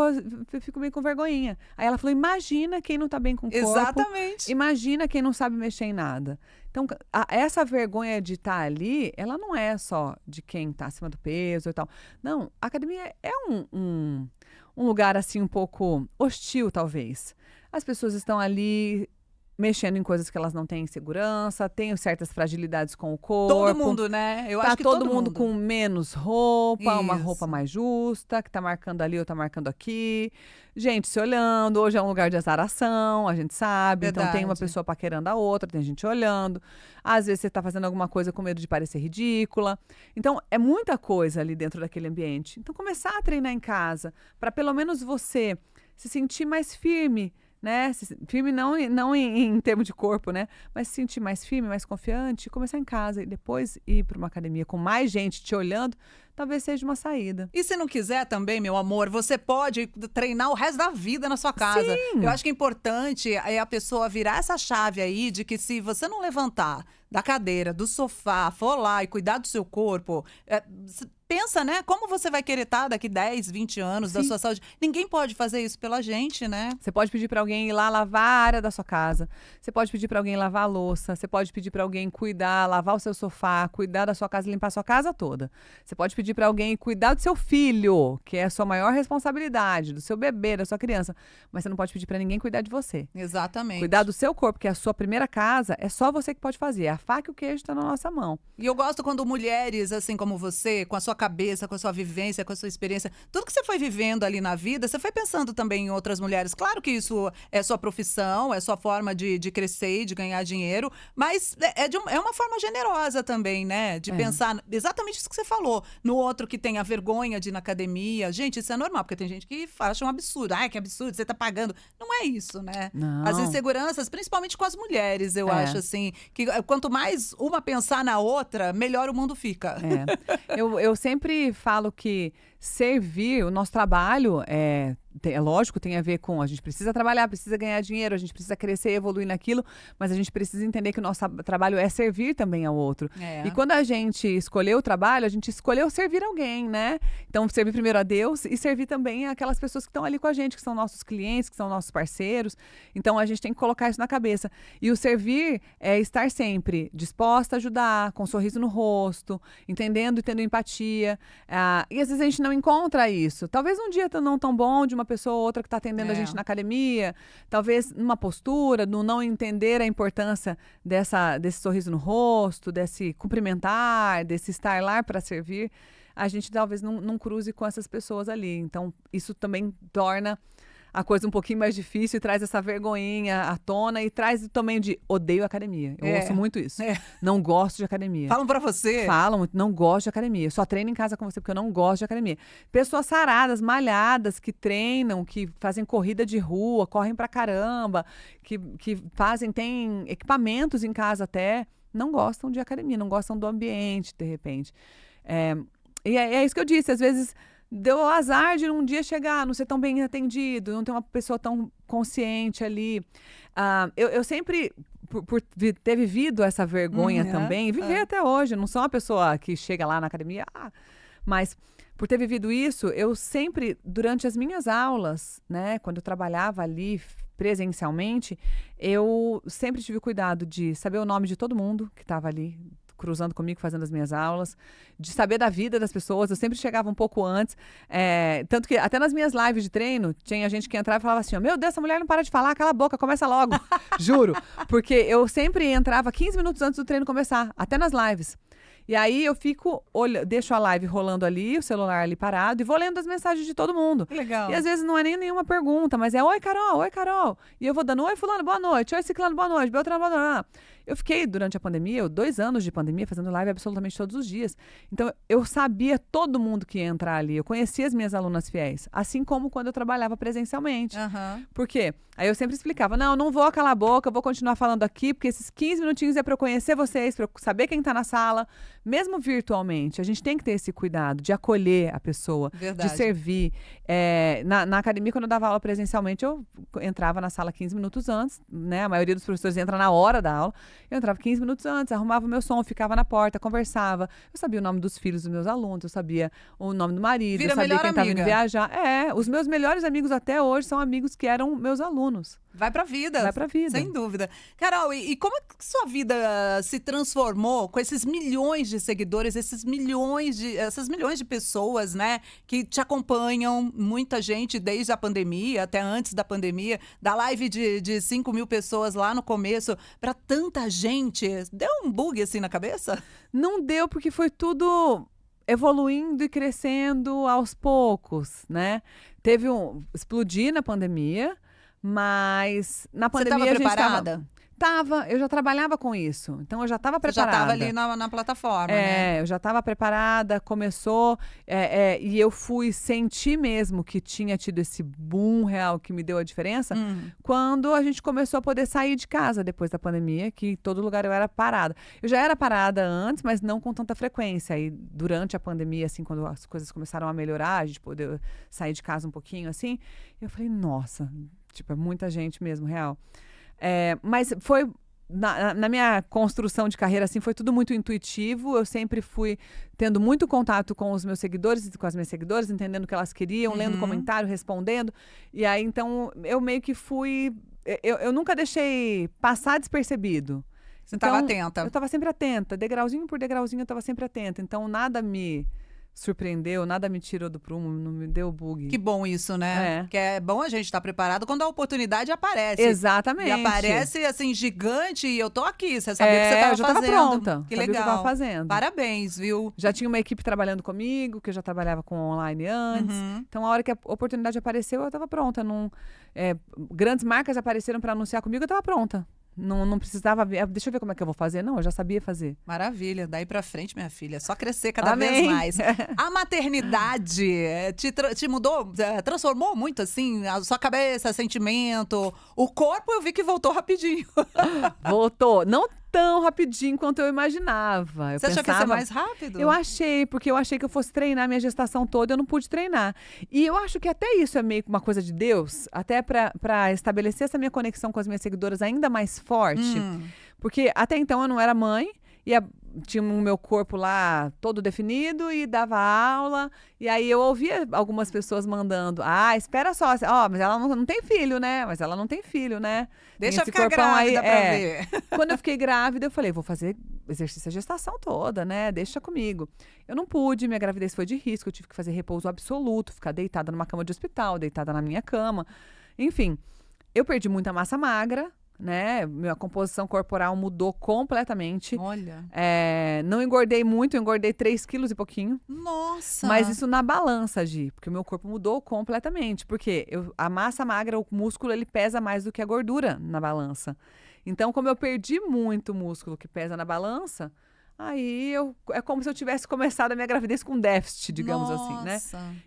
fico bem com vergonhinha. Aí ela falou, imagina quem não tá bem com o corpo. Exatamente. Imagina quem não sabe mexer em nada. Então, essa vergonha de estar ali, ela não é só de quem tá acima do peso e tal. Não, a academia é um lugar, assim, um pouco hostil, talvez. As pessoas estão ali mexendo em coisas que elas não têm segurança, têm certas fragilidades com o corpo. Todo mundo, né? Eu acho que todo mundo com menos roupa, uma Isso. roupa mais justa, que tá marcando ali ou tá marcando aqui. Gente se olhando, hoje é um lugar de azaração, a gente sabe. Verdade. Então tem uma pessoa paquerando a outra, tem gente olhando. Às vezes você tá fazendo alguma coisa com medo de parecer ridícula. Então é muita coisa ali dentro daquele ambiente. Então começar a treinar em casa, para pelo menos você se sentir mais firme, né? Firme não em termos de corpo, né? Mas se sentir mais firme, mais confiante, começar em casa e depois ir para uma academia com mais gente te olhando, talvez seja uma saída. E se não quiser também, meu amor, você pode treinar o resto da vida na sua casa. Sim. Eu acho que é importante a pessoa virar essa chave aí de que se você não levantar da cadeira, do sofá, for lá e cuidar do seu corpo, pensa, né? Como você vai querer estar daqui 10, 20 anos da sua saúde? Ninguém pode fazer isso pela gente, né? Você pode pedir para alguém ir lá lavar a área da sua casa. Você pode pedir para alguém lavar a louça. Você pode pedir para alguém cuidar, lavar o seu sofá, cuidar da sua casa, limpar a sua casa toda. Você pode pedir para alguém cuidar do seu filho, que é a sua maior responsabilidade, do seu bebê, da sua criança. Mas você não pode pedir para ninguém cuidar de você. Exatamente. Cuidar do seu corpo, que é a sua primeira casa, é só você que pode fazer. A faca e o queijo estão na nossa mão. E eu gosto quando mulheres, assim como você, com a sua sua cabeça, com a sua vivência, com a sua experiência, tudo que você foi vivendo ali na vida, você foi pensando também em outras mulheres. Claro que isso é sua profissão, é sua forma de crescer e de ganhar dinheiro, mas é uma forma generosa também, né? De pensar exatamente isso que você falou. No outro que tem a vergonha de ir na academia. Gente, isso é normal, porque tem gente que acha um absurdo. Ai, que absurdo, você tá pagando. Não é isso, né? Não. As inseguranças, principalmente com as mulheres, eu acho, assim, que quanto mais uma pensar na outra, melhor o mundo fica. Eu sempre falo que servir, o nosso trabalho é lógico, tem a ver com a gente precisa trabalhar, precisa ganhar dinheiro, a gente precisa crescer e evoluir naquilo, mas a gente precisa entender que o nosso trabalho é servir também ao outro. E quando a gente escolheu o trabalho, a gente escolheu servir alguém, né? Então, servir primeiro a Deus e servir também aquelas pessoas que estão ali com a gente, que são nossos clientes, que são nossos parceiros. Então, a gente tem que colocar isso na cabeça. E o servir é estar sempre disposta a ajudar, com um sorriso no rosto, entendendo e tendo empatia. E às vezes a gente não encontra isso. Talvez um dia não tão bom de uma pessoa ou outra que está atendendo a gente na academia, talvez numa postura, no não entender a importância desse sorriso no rosto, desse cumprimentar, desse estar lá para servir, a gente talvez não cruze com essas pessoas ali. Então, isso também torna a coisa um pouquinho mais difícil e traz essa vergonhinha à tona e traz também de odeio academia. Eu ouço muito isso. Não gosto de academia. Falam pra você? Falam, não gosto de academia. Só treino em casa com você porque eu não gosto de academia. Pessoas saradas, malhadas, que treinam, que fazem corrida de rua, correm pra caramba, que têm equipamentos em casa até, não gostam de academia, não gostam do ambiente, de repente. E é isso que eu disse, às vezes deu o azar de um dia chegar, não ser tão bem atendido, não ter uma pessoa tão consciente ali. Eu sempre, por ter vivido essa vergonha também, e viver até hoje, não sou uma pessoa que chega lá na academia, mas por ter vivido isso, eu sempre, durante as minhas aulas, né, quando eu trabalhava ali presencialmente, eu sempre tive cuidado de saber o nome de todo mundo que estava ali, cruzando comigo, fazendo as minhas aulas, de saber da vida das pessoas. Eu sempre chegava um pouco antes. Tanto que até nas minhas lives de treino, tinha gente que entrava e falava assim, meu Deus, essa mulher não para de falar, cala a boca, começa logo. Juro. Porque eu sempre entrava 15 minutos antes do treino começar, até nas lives. E aí eu deixo a live rolando ali, o celular ali parado, e vou lendo as mensagens de todo mundo. Legal. E às vezes não é nem nenhuma pergunta, mas é oi, Carol, oi, Carol. E eu vou dando, oi, fulano, boa noite, oi, ciclano, boa noite, Beltrano, boa noite. Eu fiquei, durante a pandemia, 2 anos de pandemia, fazendo live absolutamente todos os dias. Então, eu sabia todo mundo que ia entrar ali. Eu conhecia as minhas alunas fiéis. Assim como quando eu trabalhava presencialmente. Por quê? Aí eu sempre explicava, não vou calar a boca, eu vou continuar falando aqui, porque esses 15 minutinhos é para eu conhecer vocês, para eu saber quem está na sala. Mesmo virtualmente, a gente tem que ter esse cuidado de acolher a pessoa, de servir. Na academia, quando eu dava aula presencialmente, eu entrava na sala 15 minutos antes, né? A maioria dos professores entra na hora da aula. Eu entrava 15 minutos antes, arrumava o meu som, ficava na porta, conversava. Eu sabia o nome dos filhos dos meus alunos, eu sabia o nome do marido, eu sabia quem estava indo viajar. Os meus melhores amigos até hoje são amigos que eram meus alunos. Vai pra vida. Vai pra vida. Sem dúvida. Carol, e como é que sua vida se transformou com esses milhões de seguidores, essas milhões de pessoas, né, que te acompanham, muita gente desde a pandemia, até antes da pandemia, da live de 5 mil pessoas lá no começo, pra tanta gente. Deu um bug assim na cabeça? Não deu, porque foi tudo evoluindo e crescendo aos poucos, né? Explodi na pandemia, mas na pandemia Você estava preparada? Eu já trabalhava com isso, então eu já estava preparada. Você já estava ali na plataforma, né? Eu já estava preparada, começou, e eu fui sentir mesmo que tinha tido esse boom real que me deu a diferença, quando a gente começou a poder sair de casa depois da pandemia, que em todo lugar eu era parada. Eu já era parada antes, mas não com tanta frequência, e durante a pandemia, assim, quando as coisas começaram a melhorar, a gente poder sair de casa um pouquinho, assim, eu falei, nossa, é muita gente mesmo, real. Mas foi, na minha construção de carreira, assim, foi tudo muito intuitivo. Eu sempre fui tendo muito contato com os meus seguidores e com as minhas seguidoras, entendendo o que elas queriam, lendo comentário, respondendo. E aí, então, eu meio que fui... Eu nunca deixei passar despercebido. Você estava atenta. Eu estava sempre atenta. Degrauzinho por degrauzinho, eu estava sempre atenta. Então, nada me surpreendeu, nada me tirou do prumo, não me deu bug. Que bom isso, né? É. Porque é bom a gente estar preparado quando a oportunidade aparece. Exatamente. E aparece, assim, gigante e eu tô aqui. Você sabia que você eu tava já tava fazendo. pronta. Que sabia legal. o que eu tava fazendo. Parabéns, viu? Já tinha uma equipe trabalhando comigo, que eu já trabalhava com online antes. Então, a hora que a oportunidade apareceu, eu estava pronta. Grandes marcas apareceram para anunciar comigo, eu estava pronta. Não precisava ver. Deixa eu ver como é que eu vou fazer. Não, eu já sabia fazer. Maravilha. Daí pra frente, minha filha. É só crescer cada Amém. vez mais. A maternidade te mudou, transformou muito, assim, a sua cabeça, sentimento. O corpo eu vi que voltou rapidinho. Voltou. Não tão rapidinho quanto eu imaginava. Você achou que ia ser mais rápido? Eu achei, porque eu achei que eu fosse treinar minha gestação toda, eu não pude treinar. E eu acho que até isso é meio que uma coisa de Deus, até para estabelecer essa minha conexão com as minhas seguidoras ainda mais forte. Porque até então eu não era mãe, tinha o meu corpo lá todo definido e dava aula. E aí eu ouvia algumas pessoas mandando: espera só, mas ela não tem filho, né? Mas ela não tem filho, né? Deixa esse ficar corpão grávida pra ver. Quando eu fiquei grávida, eu falei: vou fazer exercício a gestação toda, né? Deixa comigo. Eu não pude, minha gravidez foi de risco, eu tive que fazer repouso absoluto, ficar deitada numa cama de hospital, deitada na minha cama. Enfim, eu perdi muita massa magra, né? Minha composição corporal mudou completamente. Olha. Não engordei muito, eu engordei 3 quilos e pouquinho. Nossa! Mas isso na balança, Gi, porque o meu corpo mudou completamente. Porque a massa magra, o músculo, ele pesa mais do que a gordura na balança. Então, como eu perdi muito músculo que pesa na balança, aí é como se eu tivesse começado a minha gravidez com déficit, digamos assim, né?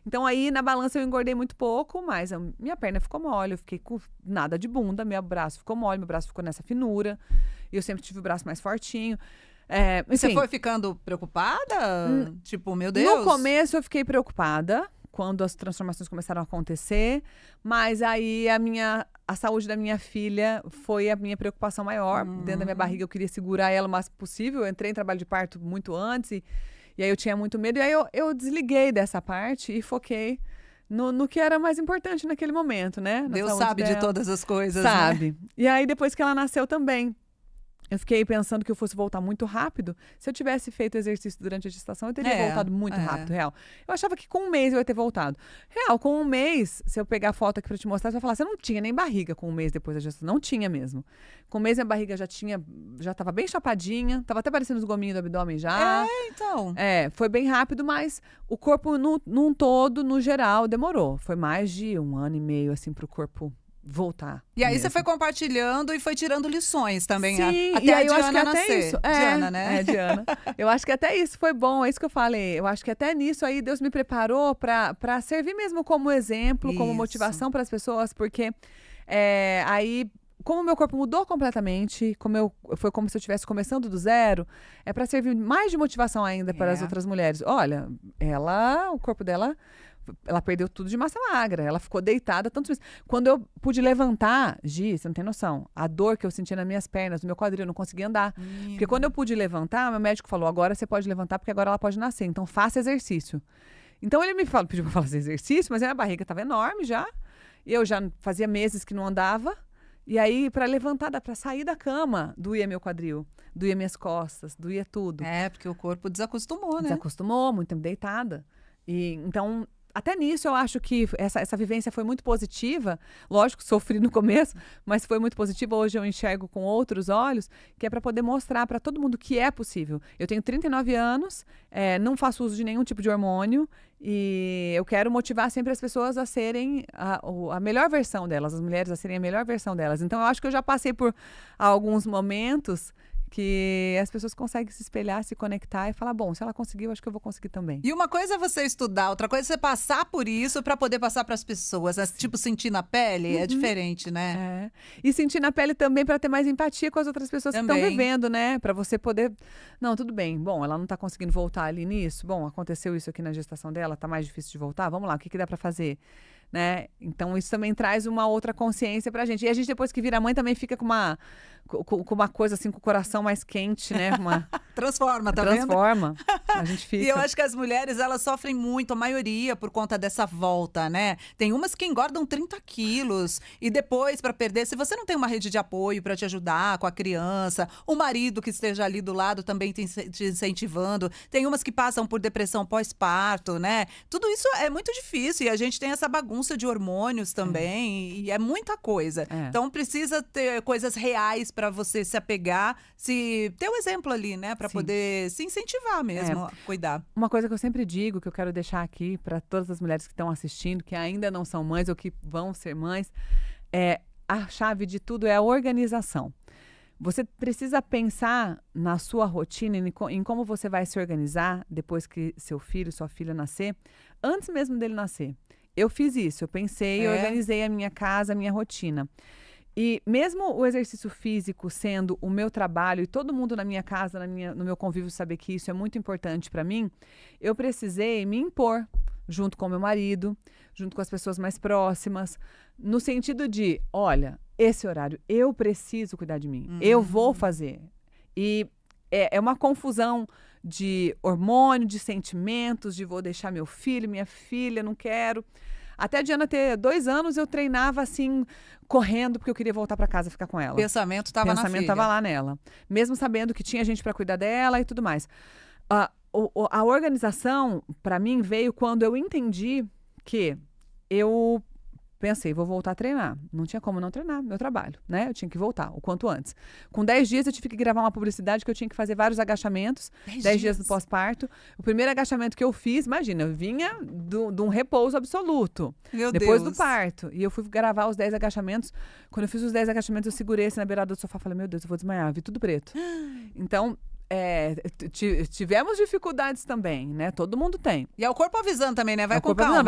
Então aí na balança eu engordei muito pouco, mas minha perna ficou mole, eu fiquei com nada de bunda, meu braço ficou mole, meu braço ficou nessa finura, e eu sempre tive o braço mais fortinho. Você foi ficando preocupada? Tipo, meu Deus. No começo eu fiquei preocupada, quando as transformações começaram a acontecer, mas aí a saúde da minha filha foi a minha preocupação maior. Dentro da minha barriga eu queria segurar ela o máximo possível. Eu entrei em trabalho de parto muito antes e aí eu tinha muito medo. E aí eu desliguei dessa parte e foquei no que era mais importante naquele momento, né? Na Deus saúde sabe de dela. todas as coisas, Sabe. né? E aí depois que ela nasceu também, eu fiquei pensando que eu fosse voltar muito rápido. Se eu tivesse feito exercício durante a gestação, eu teria voltado muito rápido, real. Eu achava que com um mês eu ia ter voltado. Real, com um mês, se eu pegar a foto aqui pra te mostrar, você vai falar, você não tinha nem barriga com um mês depois da gestação. Não tinha mesmo. Com um mês, minha barriga já tava bem chapadinha, tava até parecendo os gominhos do abdômen já. Então. Foi bem rápido, mas o corpo, num todo, no geral, demorou. Foi mais de 1 ano e meio, assim, pro corpo voltar. E aí mesmo. você foi compartilhando e foi tirando lições também. Sim, até e a aí eu acho que Diana até nascer. isso. Diana, né? Diana. Eu acho que até isso foi bom, é isso que eu falei. Eu acho que até nisso aí Deus me preparou para servir mesmo como exemplo, como Isso. motivação para as pessoas, porque aí, como o meu corpo mudou completamente, foi como se eu estivesse começando do zero, é para servir mais de motivação ainda para as outras mulheres. Olha, o corpo dela, ela perdeu tudo de massa magra, ela ficou deitada tantos meses. Quando eu pude levantar, Gi, você não tem noção, a dor que eu sentia nas minhas pernas, no meu quadril, eu não conseguia andar. Porque quando eu pude levantar, meu médico falou, agora você pode levantar porque agora ela pode nascer, então faça exercício. Então ele pediu para fazer exercício, mas a minha barriga estava enorme já, e eu já fazia meses que não andava. E aí, para levantar, para sair da cama, doía meu quadril, doía minhas costas, doía tudo. Porque o corpo desacostumou, né? Desacostumou, muito tempo deitada. E então, até nisso eu acho que essa vivência foi muito positiva. Lógico, sofri no começo, mas foi muito positiva. Hoje eu enxergo com outros olhos, que é para poder mostrar para todo mundo que é possível. Eu tenho 39 anos, não faço uso de nenhum tipo de hormônio e eu quero motivar sempre as pessoas a serem a melhor versão delas, as mulheres a serem a melhor versão delas. Então eu acho que eu já passei por alguns momentos que as pessoas conseguem se espelhar, se conectar e falar, bom, se ela conseguiu, acho que eu vou conseguir também. E uma coisa é você estudar, outra coisa é você passar por isso para poder passar para as pessoas. Tipo, sentir na pele é diferente, né? E sentir na pele também para ter mais empatia com as outras pessoas que estão vivendo, né? Para você poder... Não, tudo bem. Bom, ela não está conseguindo voltar ali nisso. Bom, aconteceu isso aqui na gestação dela, tá mais difícil de voltar. Vamos lá, o que dá para fazer? né? Então isso também traz uma outra consciência pra gente. E a gente depois que vira mãe também fica com uma coisa assim, com o coração mais quente, né? Transforma, tá vendo? Transforma. A gente fica. E eu acho que as mulheres, elas sofrem muito, a maioria, por conta dessa volta, né? Tem umas que engordam 30 quilos e depois, pra perder, se você não tem uma rede de apoio pra te ajudar com a criança, o marido que esteja ali do lado também te incentivando, tem umas que passam por depressão pós-parto, né? Tudo isso é muito difícil e a gente tem essa bagunça de hormônios também e é muita coisa. Então precisa ter coisas reais pra você se apegar, ter um exemplo ali, né? Pra poder se incentivar mesmo, a cuidar. Uma coisa que eu sempre digo, que eu quero deixar aqui para todas as mulheres que estão assistindo, que ainda não são mães ou que vão ser mães, a chave de tudo é a organização. Você precisa pensar na sua rotina, em como você vai se organizar depois que seu filho, sua filha nascer, antes mesmo dele nascer. Eu fiz isso, eu pensei, eu organizei a minha casa, a minha rotina. E mesmo o exercício físico sendo o meu trabalho e todo mundo na minha casa, no meu convívio saber que isso é muito importante para mim, eu precisei me impor junto com meu marido, junto com as pessoas mais próximas, no sentido de, olha, esse horário, eu preciso cuidar de mim, eu vou fazer. E é uma confusão de hormônio, de sentimentos, de vou deixar meu filho, minha filha, não quero. Até a Diana ter 2 anos, eu treinava assim, correndo, porque eu queria voltar para casa e ficar com ela. O pensamento estava na filha. O pensamento estava lá nela. Mesmo sabendo que tinha gente para cuidar dela e tudo mais. A organização, para mim, veio quando eu entendi que eu pensei, vou voltar a treinar. Não tinha como não treinar, meu trabalho, né? Eu tinha que voltar, o quanto antes. Com 10 dias, eu tive que gravar uma publicidade que eu tinha que fazer vários agachamentos. 10 dias do pós-parto. O primeiro agachamento que eu fiz, imagina, eu vinha de um repouso absoluto. Meu depois Deus. do parto. E eu fui gravar os 10 agachamentos. Quando eu fiz os 10 agachamentos, eu segurei assim na beirada do sofá. Falei, meu Deus, eu vou desmaiar. Vi tudo preto. Então, tivemos dificuldades também, né? Todo mundo tem. E é o corpo avisando também, né? Vai com calma.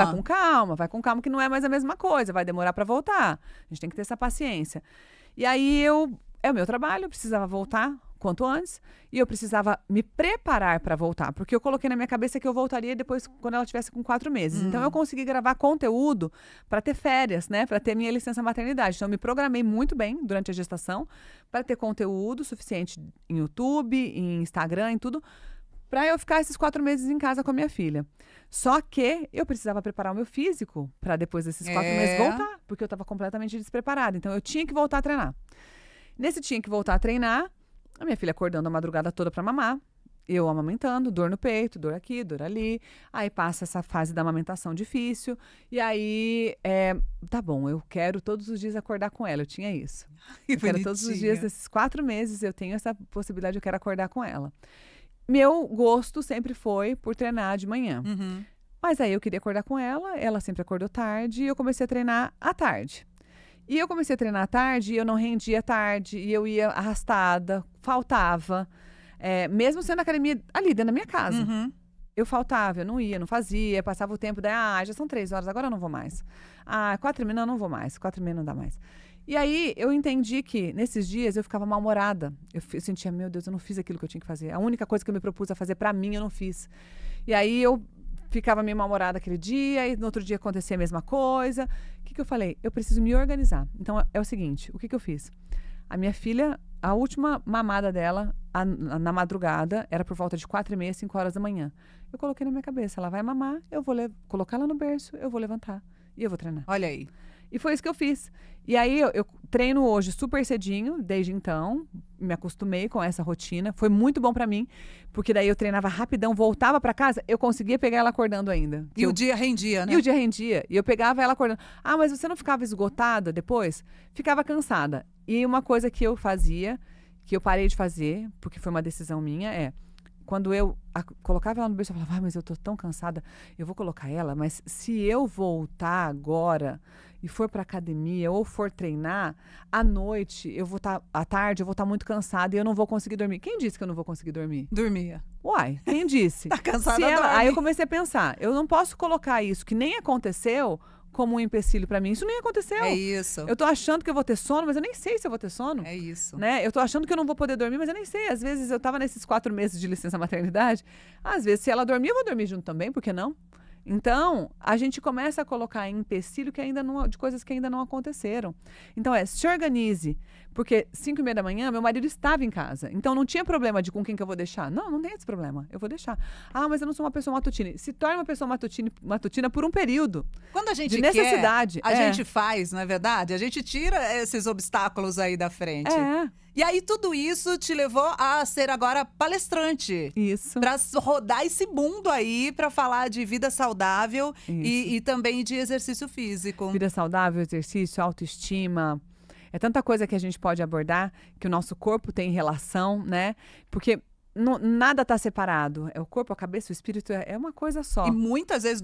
Vai com calma, que não é mais a mesma coisa, vai demorar para voltar. A gente tem que ter essa paciência. E aí é o meu trabalho, eu precisava voltar quanto antes e eu precisava me preparar para voltar, porque eu coloquei na minha cabeça que eu voltaria depois quando ela tivesse com 4 meses. Então eu consegui gravar conteúdo para ter férias, né? Para ter minha licença maternidade. Então eu me programei muito bem durante a gestação para ter conteúdo suficiente em YouTube, em Instagram, em tudo, para eu ficar esses 4 meses em casa com a minha filha. Só que eu precisava preparar o meu físico para depois desses 4 meses voltar, porque eu estava completamente despreparada. Então eu tinha que voltar a treinar. Nesse tinha que voltar a treinar, a minha filha acordando a madrugada toda para mamar, eu amamentando, dor no peito, dor aqui, dor ali. Aí passa essa fase da amamentação difícil. E aí, tá bom, eu quero todos os dias acordar com ela. Eu tinha isso. Eu quero todos os dias, desses 4 meses, eu tenho essa possibilidade, eu quero acordar com ela. Meu gosto sempre foi por treinar de manhã. Mas aí eu queria acordar com ela sempre acordou tarde, e eu comecei a treinar à tarde. E eu comecei a treinar à tarde, e eu não rendia à tarde, e eu ia arrastada, faltava. Mesmo sendo na academia ali, dentro da minha casa. Eu faltava, eu não ia, não fazia, passava o tempo, daí, já são 3 horas, agora eu não vou mais. 4h30, não vou mais, 4h30 não dá mais. E aí eu entendi que nesses dias eu ficava mal-humorada. Eu sentia, meu Deus, eu não fiz aquilo que eu tinha que fazer. A única coisa que eu me propus a fazer pra mim, eu não fiz. E aí eu ficava meio mal-humorada aquele dia, e no outro dia acontecia a mesma coisa. O que eu falei? Eu preciso me organizar. Então é o seguinte, o que eu fiz? A minha filha, a última mamada dela, na madrugada, era por volta de 4h30, 5 horas da manhã. Eu coloquei na minha cabeça, ela vai mamar, eu vou colocar ela no berço, eu vou levantar e eu vou treinar. Olha aí. E foi isso que eu fiz. E aí eu treino hoje super cedinho, desde então, me acostumei com essa rotina. Foi muito bom pra mim, porque daí eu treinava rapidão, voltava pra casa, eu conseguia pegar ela acordando ainda. E o dia rendia, né? E o dia rendia. E eu pegava ela acordando. Mas você não ficava esgotada depois? Ficava cansada. E uma coisa que eu fazia, que eu parei de fazer, porque foi uma decisão minha, quando eu colocava ela no berço, eu falava, mas eu tô tão cansada, eu vou colocar ela, mas se eu voltar agora e for pra academia ou for treinar, à noite, à tarde, eu vou estar muito cansada e eu não vou conseguir dormir. Quem disse que eu não vou conseguir dormir? Dormia. Uai, quem disse? Tá cansada, dorme. Aí eu comecei a pensar, eu não posso colocar isso que nem aconteceu como um empecilho pra mim. Isso nem aconteceu. É isso. Eu tô achando que eu vou ter sono, mas eu nem sei se eu vou ter sono. É isso. Né? Eu tô achando que eu não vou poder dormir, mas eu nem sei. Às vezes eu tava nesses 4 meses de licença maternidade. Às vezes, se ela dormir, eu vou dormir junto também, por que não? Então, a gente começa a colocar empecilho de coisas que ainda não aconteceram. Então, se organize. Porque 5h30 da manhã, meu marido estava em casa. Então, não tinha problema de com quem que eu vou deixar. Não tem esse problema. Eu vou deixar. Ah, mas eu não sou uma pessoa matutina. Se torne uma pessoa matutina por um período. Quando a gente de necessidade. A gente faz, não é verdade? A gente tira esses obstáculos aí da frente. E aí, tudo isso te levou a ser agora palestrante. Isso. Pra rodar esse mundo aí, pra falar de vida saudável e também de exercício físico. Vida saudável, exercício, autoestima. É tanta coisa que a gente pode abordar, que o nosso corpo tem relação, né? Porque nada está separado. É o corpo, a cabeça, o espírito, é uma coisa só. E muitas vezes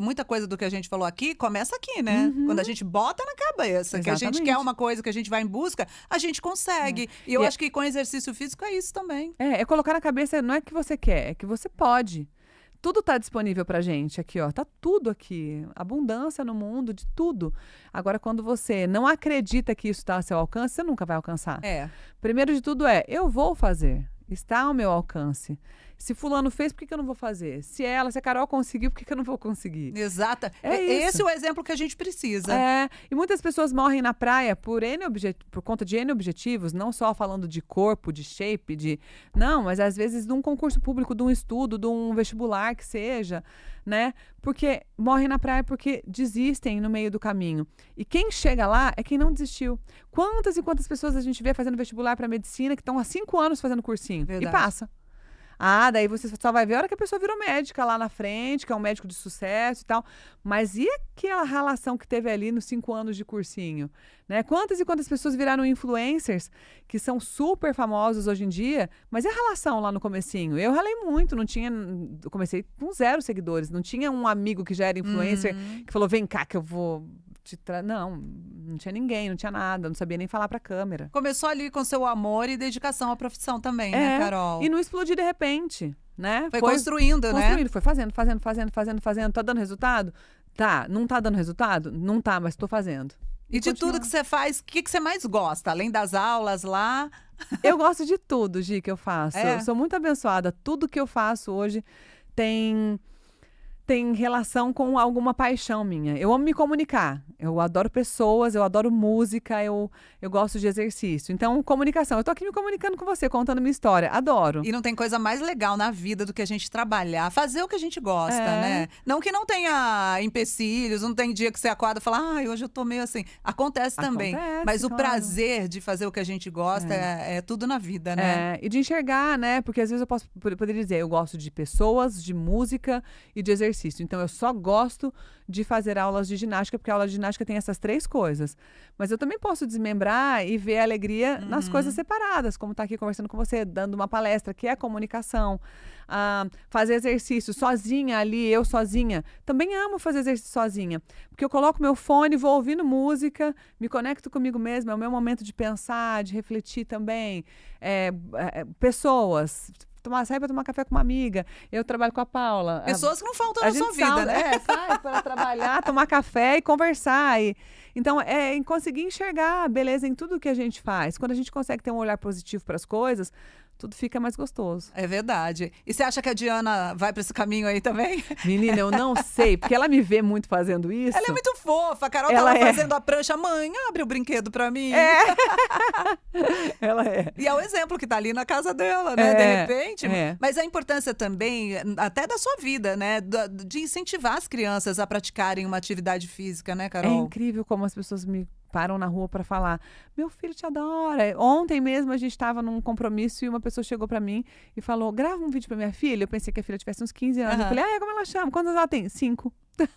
muita coisa do que a gente falou aqui, começa aqui, né? Quando a gente bota na cabeça que a gente quer uma coisa, que a gente vai em busca, a gente consegue. E eu acho que com exercício físico é isso também. É colocar na cabeça, não é que você quer, é que você pode. Tudo está disponível pra gente aqui, ó. Tá tudo aqui. Abundância no mundo, de tudo. Agora, quando você não acredita que isso está ao seu alcance, você nunca vai alcançar. Primeiro de tudo eu vou fazer. Está ao meu alcance. Se fulano fez, por que eu não vou fazer? Se a Carol conseguiu, por que eu não vou conseguir? Exato. Esse é o exemplo que a gente precisa. E muitas pessoas morrem na praia por conta de N objetivos, não só falando de corpo, de shape, não, mas às vezes de um concurso público, de um estudo, de um vestibular que seja, né? Porque morrem na praia porque desistem no meio do caminho. E quem chega lá é quem não desistiu. Quantas e quantas pessoas a gente vê fazendo vestibular para medicina que estão há 5 anos fazendo cursinho? Verdade. E passa. Daí você só vai ver a hora que a pessoa virou médica lá na frente, que é um médico de sucesso e tal. Mas e aquela relação que teve ali nos 5 anos de cursinho? Né? Quantas e quantas pessoas viraram influencers que são super famosos hoje em dia, mas e a relação lá no comecinho? Eu ralei muito, eu comecei com 0 seguidores, não tinha um amigo que já era influencer que falou, vem cá que eu vou... Não tinha ninguém, não tinha nada, não sabia nem falar pra câmera. Começou ali com seu amor e dedicação à profissão também, né, Carol? E não explodiu de repente, né? Foi construindo, né? Foi fazendo. Tá dando resultado? Tá. Não tá dando resultado? Não tá, mas tô fazendo. E de tudo que você faz, o que você mais gosta? Além das aulas lá? Eu gosto de tudo, Gi, que eu faço. Eu sou muito abençoada. Tudo que eu faço hoje tem relação com alguma paixão minha. Eu amo me comunicar. Eu adoro pessoas, eu adoro música, eu gosto de exercício. Então, comunicação. Eu tô aqui me comunicando com você, contando minha história. Adoro. E não tem coisa mais legal na vida do que a gente trabalhar, fazer o que a gente gosta, né? Não que não tenha empecilhos, não tem dia que você acorda e fala, hoje eu tô meio assim. Acontece também. Mas o prazer de fazer o que a gente gosta é tudo na vida, né? E de enxergar, né? Porque às vezes eu poderia dizer, eu gosto de pessoas, de música e de exercício. Então, eu só gosto de fazer aulas de ginástica, porque a aula de ginástica tem essas 3 coisas. Mas eu também posso desmembrar e ver a alegria nas coisas separadas, como estar aqui conversando com você, dando uma palestra, que é a comunicação. Fazer exercício sozinha ali, eu sozinha. Também amo fazer exercício sozinha, porque eu coloco meu fone, vou ouvindo música, me conecto comigo mesma, é o meu momento de pensar, de refletir também. Pessoas... sair para tomar café com uma amiga. Eu trabalho com a Paula. Pessoas que não faltam na sua vida, né? Sai para trabalhar, tomar café e conversar. Então, em conseguir enxergar a beleza em tudo que a gente faz. Quando a gente consegue ter um olhar positivo para as coisas, tudo fica mais gostoso. É verdade. E você acha que a Diana vai para esse caminho aí também? Menina, eu não sei, porque ela me vê muito fazendo isso. Ela é muito fofa. A Carol tava fazendo a prancha. Mãe, abre o brinquedo pra mim. Ela é. E é o exemplo que tá ali na casa dela, né? De repente. Mas a importância também, até da sua vida, né? De incentivar as crianças a praticarem uma atividade física, né, Carol? É incrível como as pessoas me param na rua para falar, meu filho te adora. Ontem mesmo a gente estava num compromisso e uma pessoa chegou para mim e falou, grava um vídeo para minha filha. Eu pensei que a filha tivesse uns 15 anos. Eu falei, como ela chama? Quantos ela tem? 5.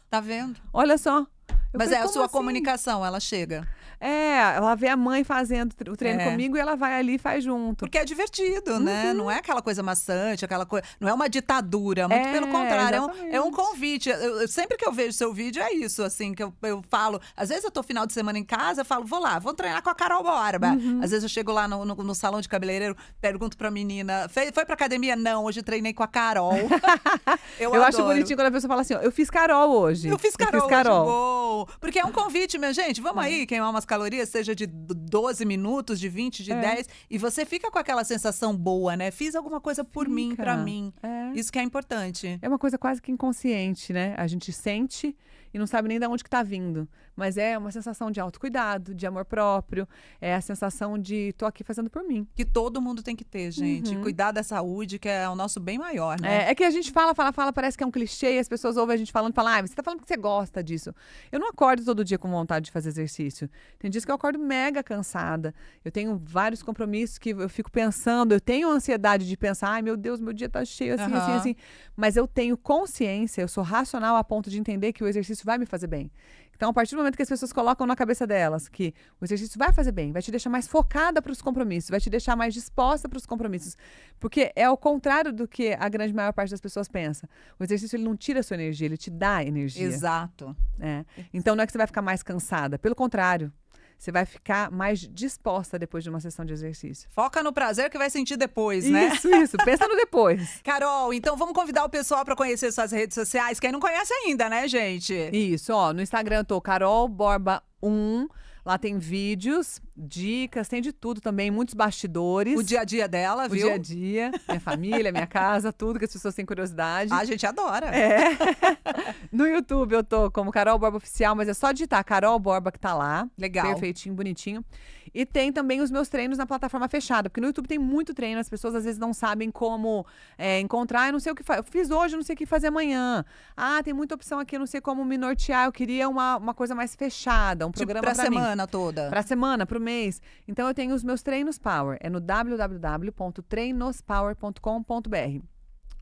Tá vendo? Olha só. Mas falei, a sua assim? comunicação, ela chega. Ela vê a mãe fazendo o treino comigo e ela vai ali e faz junto. Porque é divertido, né? Não é aquela coisa maçante, aquela coisa. Não é uma ditadura, muito pelo contrário. É um convite. Sempre que eu vejo seu vídeo, é isso, assim, que eu falo. Às vezes eu tô final de semana em casa, eu falo, vou lá, vou treinar com a Carol Borba. Às vezes eu chego lá no salão de cabeleireiro, pergunto pra menina, foi pra academia? Não, hoje treinei com a Carol. Eu acho bonitinho quando a pessoa fala assim, eu fiz Carol hoje. Eu fiz Carol. Hoje, Porque é um convite, minha gente. Vamos aí queimar umas calorias, seja de 12 minutos, de 20, de 10. E você fica com aquela sensação boa, né? Fiz alguma coisa por mim, pra mim. Isso que é importante. É uma coisa quase que inconsciente, né? A gente sente e não sabe nem de onde que tá vindo. Mas é uma sensação de autocuidado, de amor próprio. É a sensação de tô aqui fazendo por mim. Que todo mundo tem que ter, gente. Cuidar da saúde, que é o nosso bem maior, né? É que a gente fala, parece que é um clichê, e as pessoas ouvem a gente falando e falam, você tá falando que você gosta disso. Eu não acordo todo dia com vontade de fazer exercício. Tem dias que eu acordo mega cansada. Eu tenho vários compromissos que eu fico pensando, eu tenho ansiedade de pensar, ai meu Deus, meu dia tá cheio, assim. Mas eu tenho consciência, eu sou racional a ponto de entender que o exercício vai me fazer bem. Então, a partir do momento que as pessoas colocam na cabeça delas que o exercício vai fazer bem, vai te deixar mais focada para os compromissos, vai te deixar mais disposta para os compromissos. Porque é o contrário do que a grande maior parte das pessoas pensa. O exercício, ele não tira a sua energia, ele te dá energia. Exato. Então, não é que você vai ficar mais cansada. Pelo contrário. Você vai ficar mais disposta depois de uma sessão de exercício. Foca no prazer que vai sentir depois, né? Isso. Pensa no depois. Carol, então vamos convidar o pessoal para conhecer suas redes sociais. Quem não conhece ainda, né, gente? Isso, no Instagram eu tô Carol Borba 1. Lá tem vídeos, dicas, tem de tudo também, muitos bastidores. O dia a dia dela, viu? O dia a dia, minha família, minha casa, tudo que as pessoas têm curiosidade. A gente adora. No YouTube eu tô como Carol Borba Oficial, mas é só digitar Carol Borba que tá lá. Legal. Perfeitinho, bonitinho. E tem também os meus treinos na plataforma fechada, porque no YouTube tem muito treino, as pessoas às vezes não sabem como encontrar, eu não sei o que fazer. Eu fiz hoje, eu não sei o que fazer amanhã. Tem muita opção aqui, eu não sei como me nortear, eu queria uma coisa mais fechada, um programa pra mim. semana toda. Pra semana, pro mês. Então eu tenho os meus treinos Power, é no www.treinospower.com.br.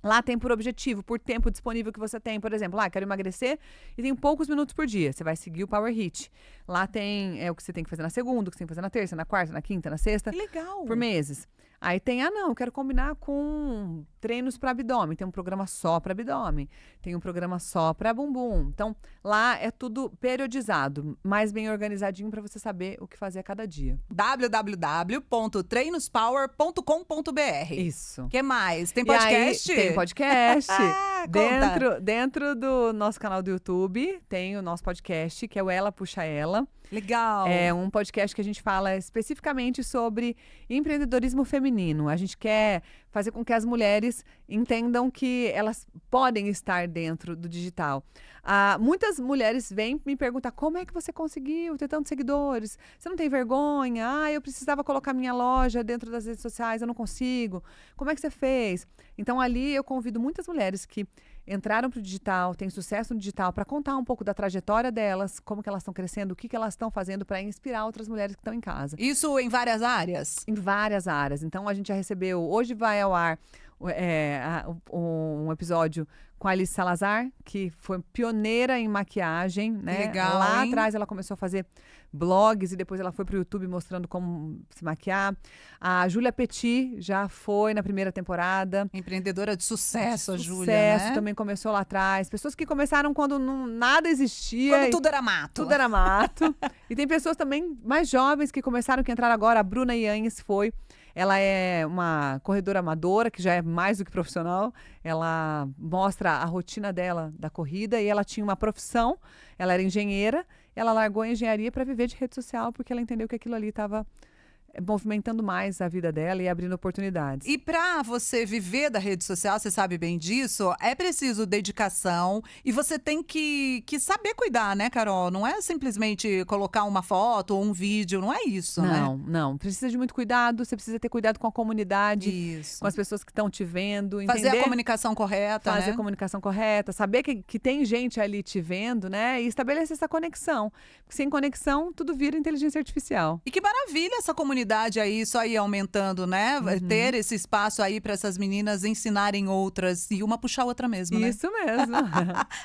Lá tem por objetivo, por tempo disponível que você tem. Por exemplo, quero emagrecer e tenho poucos minutos por dia. Você vai seguir o Power Hit. Lá tem o que você tem que fazer na segunda, o que você tem que fazer na terça, na quarta, na quinta, na sexta. Que legal. Por meses. Aí tem, eu quero combinar com treinos para abdômen. Tem um programa só para abdômen. Tem um programa só para bumbum. Então, lá é tudo periodizado, mais bem organizadinho para você saber o que fazer a cada dia. www.treinospower.com.br. Isso. O que mais? Tem podcast? Tem podcast. Conta. Dentro do nosso canal do YouTube, tem o nosso podcast, que é o Ela Puxa Ela. Legal. É um podcast que a gente fala especificamente sobre empreendedorismo feminino. A gente quer fazer com que as mulheres entendam que elas podem estar dentro do digital. Muitas mulheres vêm me perguntar como é que você conseguiu ter tantos seguidores? Você não tem vergonha? Eu precisava colocar minha loja dentro das redes sociais, eu não consigo. Como é que você fez? Então ali eu convido muitas mulheres que entraram para o digital, têm sucesso no digital, para contar um pouco da trajetória delas, como que elas estão crescendo, o que elas estão fazendo para inspirar outras mulheres que estão em casa. Isso em várias áreas? Em várias áreas. Então, a gente já recebeu, hoje vai ao ar um episódio com a Alice Salazar, que foi pioneira em maquiagem, né? Legal, Lá hein? atrás ela começou a fazer blogs e depois ela foi pro YouTube mostrando como se maquiar. A Júlia Petit já foi na primeira temporada. Empreendedora de sucesso, a Júlia, Sucesso, né? também começou lá atrás. Pessoas que começaram quando nada existia. Quando tudo era mato. Tudo era mato. E tem pessoas também mais jovens que começaram, que entraram agora. A Bruna Yanhes foi. Ela é uma corredora amadora, que já é mais do que profissional. Ela mostra a rotina dela da corrida e ela tinha uma profissão. Ela era engenheira. Ela largou a engenharia para viver de rede social porque ela entendeu que aquilo ali estava movimentando mais a vida dela e abrindo oportunidades. E para você viver da rede social, você sabe bem disso, é preciso dedicação e você tem que saber cuidar, né, Carol? Não é simplesmente colocar uma foto ou um vídeo, não é isso, né? Não. Precisa de muito cuidado, você precisa ter cuidado com a comunidade, Isso. com as pessoas que estão te vendo, Fazer entender, a comunicação correta, fazer né? a comunicação correta, saber que tem gente ali te vendo, né? E estabelecer essa conexão. Porque sem conexão, tudo vira inteligência artificial. E que maravilha essa comunidade aí, só ir aumentando, né? Ter esse espaço aí para essas meninas ensinarem outras e uma puxar a outra mesmo, né? Isso mesmo.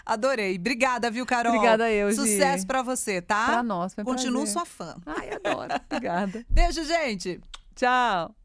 Adorei. Obrigada, viu, Carol? Obrigada eu, Gi. Sucesso pra você, tá? Pra nós, foi um Continuo prazer. sua fã. Ai, adoro. Obrigada. Beijo, gente. Tchau.